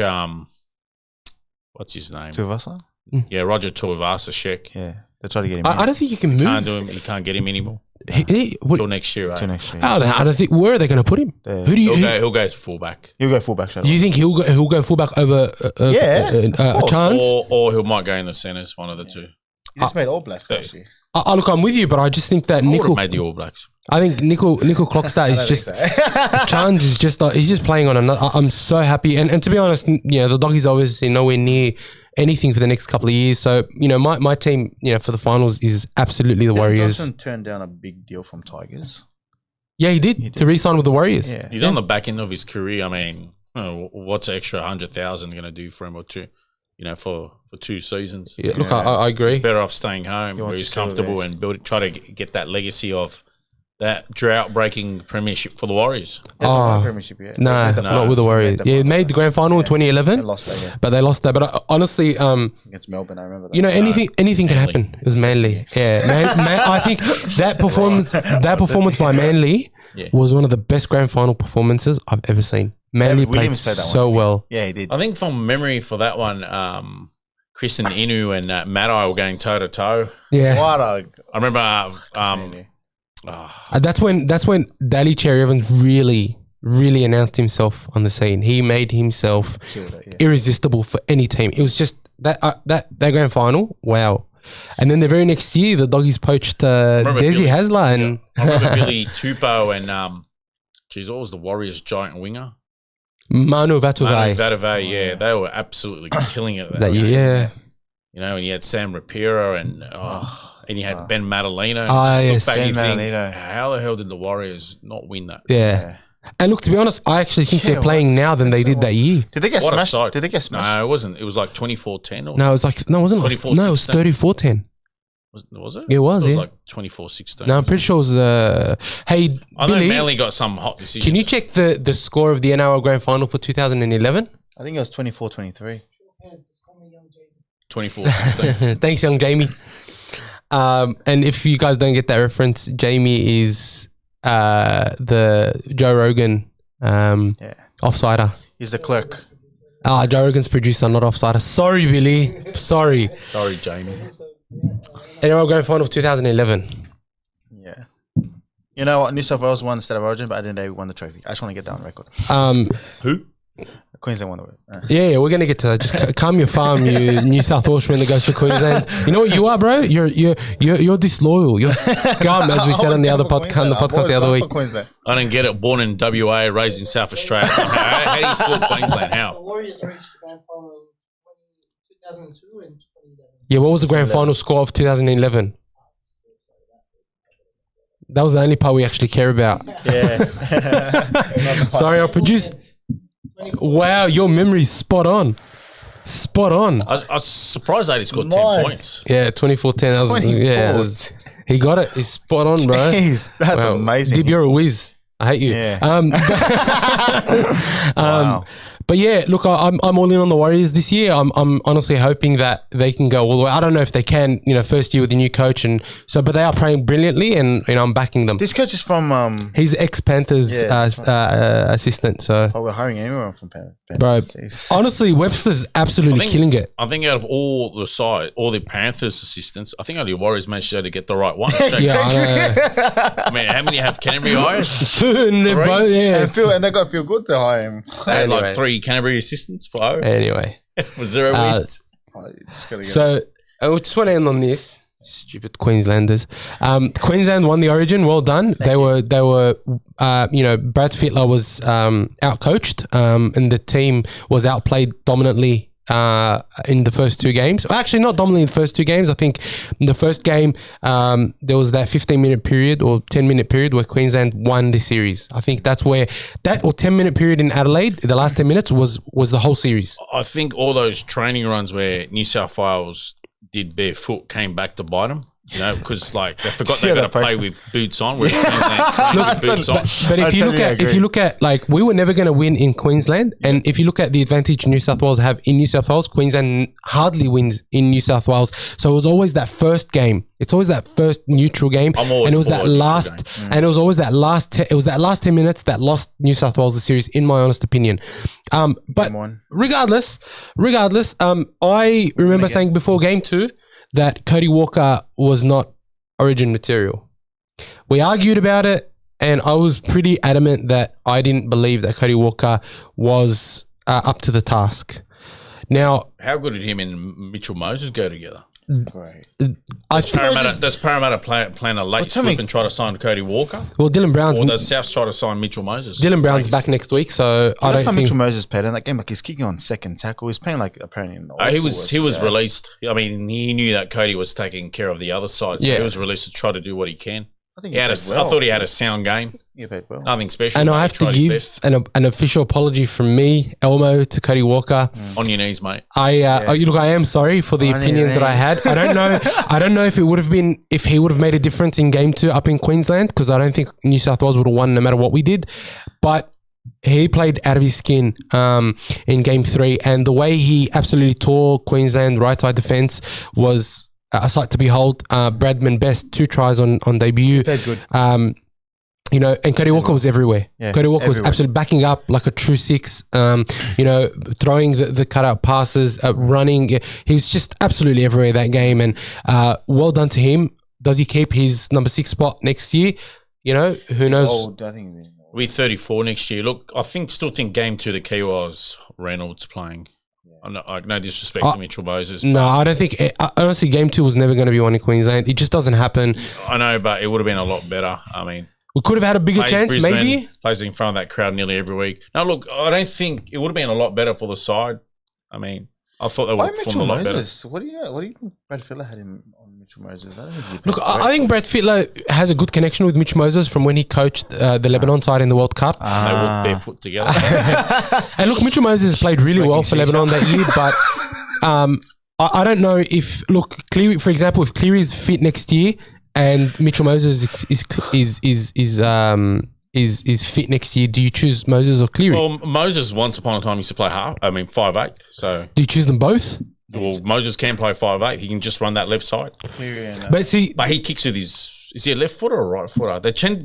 What's his name? Tuvasa? Yeah, Roger Tuivasa Sheck. Yeah. They try to get him I don't think you can move. Can't do him. You can't get him anymore What, till next year. to Right? next year. I don't think. Where are they going to put him? There. Who do you? He'll go fullback, He'll go fullback shadow. You think he'll go fullback over a course. chance? or he might go in the centres. One of the two. He just made All Blacks, actually. Look, I'm with you, but I just think that I would Nickel. have made the All Blacks. I think Nickel Klokstad is just Chance is just he's just playing on another. I'm so happy, and to be honest, you know, the Doggies are obviously nowhere near anything for the next couple of years. So you know, my team, you know, for the finals is absolutely the Warriors. Johnson turned down a big deal from Tigers. Yeah, he did to re-sign with the Warriors. Yeah. He's on the back end of his career. I mean, what's an extra 100,000 going to do for him or two? You know, for 2 seasons. Yeah, look, I agree. He's better off staying home where wants he's to settle comfortable there. and try to get that legacy of that drought-breaking premiership for the Warriors. Hasn't won a premiership yet. Nah, They made the not with the Warriors. Yeah, it made the grand final in 2011, They lost that, yeah. but they lost that. But honestly, Against Melbourne, I remember that. you know, anything can happen. It was Manly. Yeah, I think that performance by Manly was one of the best grand final performances I've ever seen. Manly played Williams played that so one. well. Yeah, he did. I think from memory for that one, Chris and Inu and Matai were going toe-to-toe. Yeah, What a... I remember that's when Daly Cherry Evans really announced himself on the scene. He made himself killed it, yeah. irresistible for any team. It was just that grand final. Wow. And then the very next year, the Doggies poached Desi Hasler and I remember Billy Tupou and what was the Warriors' giant winger? Manu Vatuvei. Vatuvei, yeah, they were absolutely killing it That year, yeah. You know, and you had Sam Rapira and you had Ben Madaleno. Yes. Look back, you Ben think, Madaleno. how the hell did the Warriors not win that? Yeah. And look, to be honest, I actually think they're playing now than they did that year. Did they get What a smashed? side. Did they get smashed? No, it wasn't. It was like 24-10 or No, it was like it wasn't like 24-16. no, it was 34-10. was it? It was, It was yeah. like 24-16. No, I'm pretty sure it was hey I know Billy, Manly got some hot decisions. can you check the score of the NRL Grand Final for 2011? I think it was 24-23. 24-16. Thanks, young Jamie. And if you guys don't get that reference, Jamie is the Joe Rogan offsider. He's the clerk. Joe Rogan's producer, not offsider. Sorry, Billy. Sorry. Sorry, Jamie. NRL Grand Final of 2011. Yeah. You know what? New South Wales won the State of Origin, but at the end of the day, we won the trophy. I just want to get that on record. Who? Queensland won it. Yeah, we're gonna get to that. Just calm your farm, you New South Welshman that goes to Queensland. You know what you are, bro? You're disloyal. You're scum, as we said on the other podcast, the other week. I didn't get it. Born in WA, raised in South Australia. How do you split Queensland? The How? Warriors reached the grand final in 2002 and 2011. Yeah, what was the grand final score of 2011? That was the only part we actually care about. Yeah. Sorry, our producer. Wow, your memory's spot on. Spot on. I was surprised they only scored 10 Nice. points. Yeah, 24-10. That was, yeah, that was- he got it. He's spot on, bro. Jeez, that's Wow. amazing. Dib, you're a whiz. I hate you. Yeah. Wow. But yeah, look, I'm all in on the Warriors this year. I'm honestly hoping that they can go all the way. I don't know if they can, first year with a new coach, and so, but they are playing brilliantly, and I'm backing them. This coach is from He's ex-Panthers assistant, so we're hiring anyone from Panthers. bro. Jeez. Honestly, Webster's absolutely killing it. I think out of all the Panthers assistants, I think only Warriors managed to get the right one. Yeah, I know. I mean, how many have Canterbury hires? Two, and they're both, yeah. And they got to feel good to hire him. They had Anyway. like 3 Canterbury assistants for O Anyway, with 0 wins. Oh, you just gotta get so I just want to end on this. Stupid Queenslanders. Queensland won the Origin. Well done. They were. Brad Fittler was out-coached, and the team was outplayed dominantly in the first 2 games. Well, actually, not dominantly in the first 2 games. I think in the first game there was that 15-minute period or 10-minute period where Queensland won the series. I think that's where that or 10-minute period in Adelaide, the last 10 minutes was the whole series. I think all those training runs where New South Wales did barefoot came back to bite them. You know, because like they forgot Yeah, they got to that play poster. with boots on. Whereas Queensland train with boots on. But if you look totally at agree. like we were never going to win in Queensland, and if you look at the advantage New South Wales have in New South Wales, Queensland hardly wins in New South Wales. So it was always that first game. It's always that first neutral game, I'm always and it was for that a neutral last, and it was always that last. It was that last 10 minutes that lost New South Wales the series, in my honest opinion. But Game one. regardless, I remember saying before game 2 that Cody Walker was not Origin material. We argued about it, and I was pretty adamant that I didn't believe that Cody Walker was up to the task. Now, How good did him and Mitchell Moses go together? Great. Does Parramatta plan a late tell me- slip and try to sign Cody Walker? well, Dylan Brown's Or does South try to sign Mitchell Moses? back next week, so I I don't like how think. Mitchell Moses played in that game. Like he's kicking on second tackle. He's playing like apparently in the old He school was version. released. I mean, he knew that Cody was taking care of the other side, so Yeah. he was released to try to do what he can. I think He had played well. I thought he had a sound game, He played well. nothing special. And but I he have to tried his give best. an official apology from me, Elmo, to Cody Walker. On your knees, mate. Look, I am sorry for the On your opinions that I knees. had. I don't know if he would have made a difference in game 2 up in Queensland, because I don't think New South Wales would have won no matter what we did. But he played out of his skin in game 3, and the way he absolutely tore Queensland right side defense was a sight to behold. Bradman Best 2 tries on debut. Played good. And Cody Walker was everywhere. Yeah, Cody Walker was everywhere. absolutely backing up like a true 6. Throwing the cutout passes, running. He was just absolutely everywhere that game. And well done to him. Does he keep his number 6 spot next year? Who knows? Old, I think he's old. We'll be 34 next year. Look, still think game 2 the key was Reynolds playing. No disrespect to Mitchell Moses. No, I don't think. Honestly, game 2 was never going to be one in Queensland. It just doesn't happen. I know, but it would have been a lot better. I mean, We could have had a bigger plays chance, Brisbane, maybe. plays in front of that crowd nearly every week. No, look, I don't think it would have been a lot better for the side. I mean, I thought they Why would have performed Mitchell a lot better. Moses? What do you think Brad Fittler had him on Mitchell Moses? I don't think he Look, played I great. think Brad Fittler has a good connection with Mitch Moses from when he coached the Lebanon side in the World Cup. They walked barefoot together. And look, Mitchell Moses played really well for Smoking Lebanon that year, but I don't know if Cleary, for example, if Cleary is fit next year and Mitchell Moses is fit next year, do you choose Moses or Cleary? Well, Moses once upon a time used to play 5'8". So, Do you choose them both? Moses can play 5'8". He can just run that left side. But see, But he kicks with his. Is he a left footer or a right footer? They tend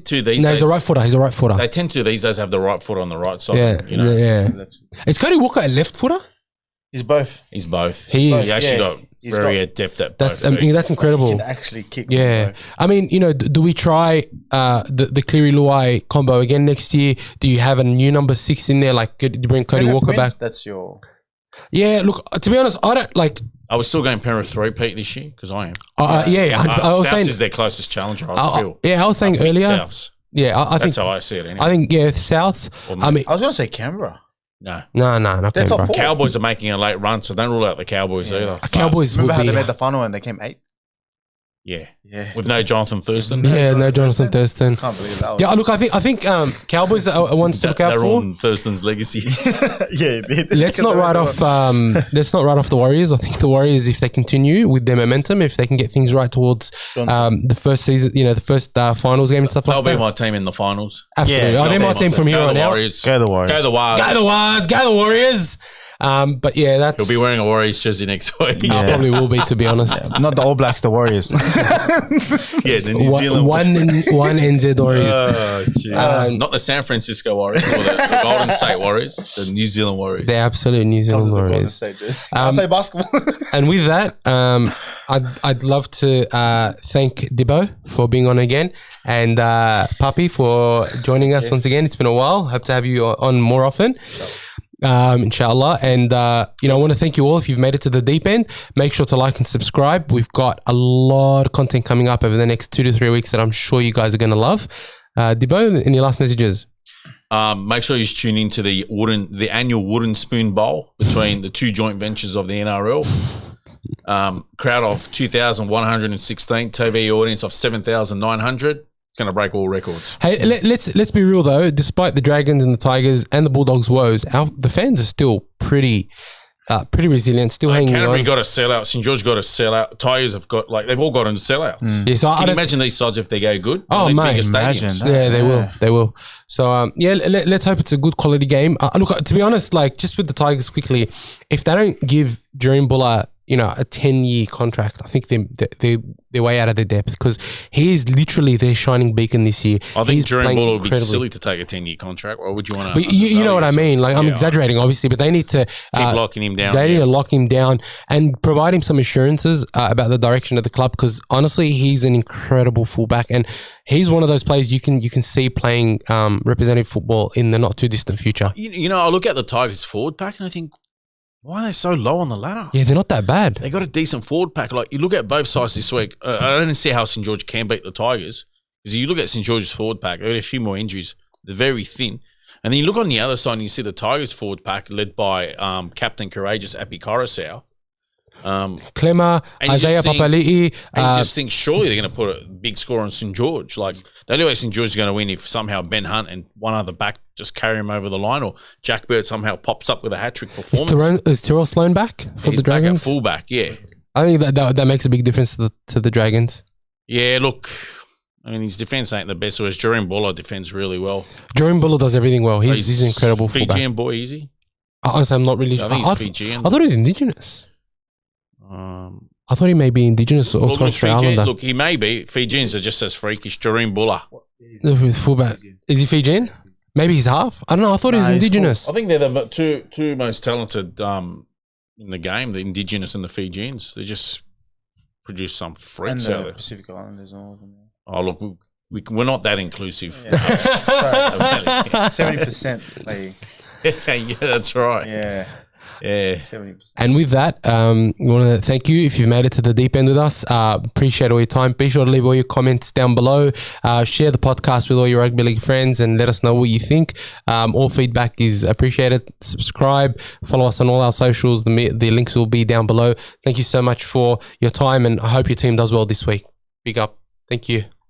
to these no, days. he's a right footer. He's a right footer. They tend to these days have the right foot on the right side. Yeah, You know? yeah. Is Cody Walker a left footer? He's both. He's both. He is. He actually Yeah. got He's very got- adept at That's both. feet. that's He incredible. can actually kick. Yeah, Bro. I mean, do we try the Cleary Luai combo again next year? Do you have a new number 6 in there, like to bring Cody Penrith Walker win, back? That's your. Yeah, look, to be honest, I don't like. I was still going Penrith 3-peat this year because I am. I was Souths saying, is their closest challenger. I feel. I was saying I think earlier. Souths. Yeah, I think That's how I see it. Anyway. I think Souths. I mean, I was gonna say Canberra. no. no, not They're top Canberra. 4. Cowboys are making a late run, so don't rule out the Cowboys either. Cowboys Remember would how be. they made the final and they came 8th? Yeah. Yeah. With no Jonathan Thurston. Yeah, no Jonathan Thurston. Can't believe that. Yeah, look, I think Cowboys are ones to look out They're for. on Thurston's legacy. Yeah. Let's not write off. Let's not write off the Warriors. I think the Warriors, if they continue with their momentum, if they can get things right towards the first season, the first finals game and stuff That'll like be that. my team in the finals. Absolutely, Yeah, I need my team from here Go on the out. Warriors. Go the Warriors. Go the Warriors. Go the Warriors! Go the Warriors! But yeah, that's. He'll be wearing a Warriors jersey next week. I probably will be, to be honest. Not the All Blacks, the Warriors. Yeah, the New Zealand One NZ Warriors. Oh, geez. Not the San Francisco Warriors or the Golden State Warriors, the New Zealand Warriors. The absolute New Zealand Warriors. I play basketball. And with that, I'd love to thank Dibbo for being on again, and Puppy for joining us once again. It's been a while. Hope to have you on more often. Inshallah. And I want to thank you all. If you've made it to the deep end, make sure to like and subscribe. We've got a lot of content coming up over the next 2 to 3 weeks that I'm sure you guys are going to love. Dibbo, any last messages? Make sure you tune into the annual Wooden Spoon Bowl between the two joint ventures of the NRL. Crowd of 2,116, TV audience of 7,900. It's going to break all records. Hey, let's be real though. Despite the Dragons and the Tigers and the Bulldogs' woes, the fans are still pretty pretty resilient, still hanging Canterbury on. got a sellout. St George got a sellout. Tigers have got they've all got in sellouts. Yeah, so I Can you don't- imagine these sides if they go good? Oh, They're mate. bigger Imagine stadiums. that. Yeah, they will. Yeah. They will. So, let's hope it's a good quality game. Look, to be honest, like just with the Tigers quickly, if they don't give Jerome Buller, a 10-year contract, I think they're way out of their depth because he is literally their shining beacon this year. I think He's Jerome playing Buller would be incredibly. silly to take a 10-year contract. Why would you want to? But you know what I mean? Like, I'm exaggerating, obviously, but they need to Keep locking him down. They need yeah. to lock him down and provide him some assurances about the direction of the club because honestly, he's an incredible fullback and he's one of those players you can see playing representative football in the not too distant future. I look at the Tigers forward pack and I think, why are they so low on the ladder? Yeah, they're not that bad. They got a decent forward pack. Like you look at both sides this week. I don't see how St George can beat the Tigers because you look at St George's forward pack. They've got a few more injuries. They're very thin. And then you look on the other side and you see the Tigers forward pack led by Captain Courageous Api Coruscant. Clemmer, And you Isaiah just think- Papali'i. And you just think surely they're going to put a big score on St George. Like the only way St George is going to win if somehow Ben Hunt and one other back just carry him over the line, or Jack Bird somehow pops up with a hat trick performance. Is Tyrrell Sloan back for He's the Dragons? back at fullback. Yeah, I think that makes a big difference to the Dragons. yeah. Look, I mean his defense ain't the best. Whereas Jerome Buller defends really well. Jerome Buller does everything well. He's an incredible fullback. Fijian boy, easy. Honestly, I'm not really I sure. think he's Fijian. I thought he was Indigenous. I thought he may be Indigenous or Torres Strait Islander. Look, he may be. Fijians are just as freakish. Jerome Buller. The fullback. Is he Fijian? Maybe he's half. I don't know. I thought he was Nah, he's Indigenous. I think they're the two most talented in the game, the Indigenous and the Fijians. They just produce some And freaks out the there. Pacific Islanders and all of them. Oh, look, we're not that inclusive. Yeah. 70% play. Yeah, that's right. Yeah, Yeah. 70%. And with that, we want to thank you if you've made it to the deep end with us. Appreciate all your time. Be sure to leave all your comments down below. Share the podcast with all your rugby league friends and let us know what you think. All feedback is appreciated. Subscribe. Follow us on all our socials. The links will be down below. Thank you so much for your time and I hope your team does well this week. Big up. Thank you.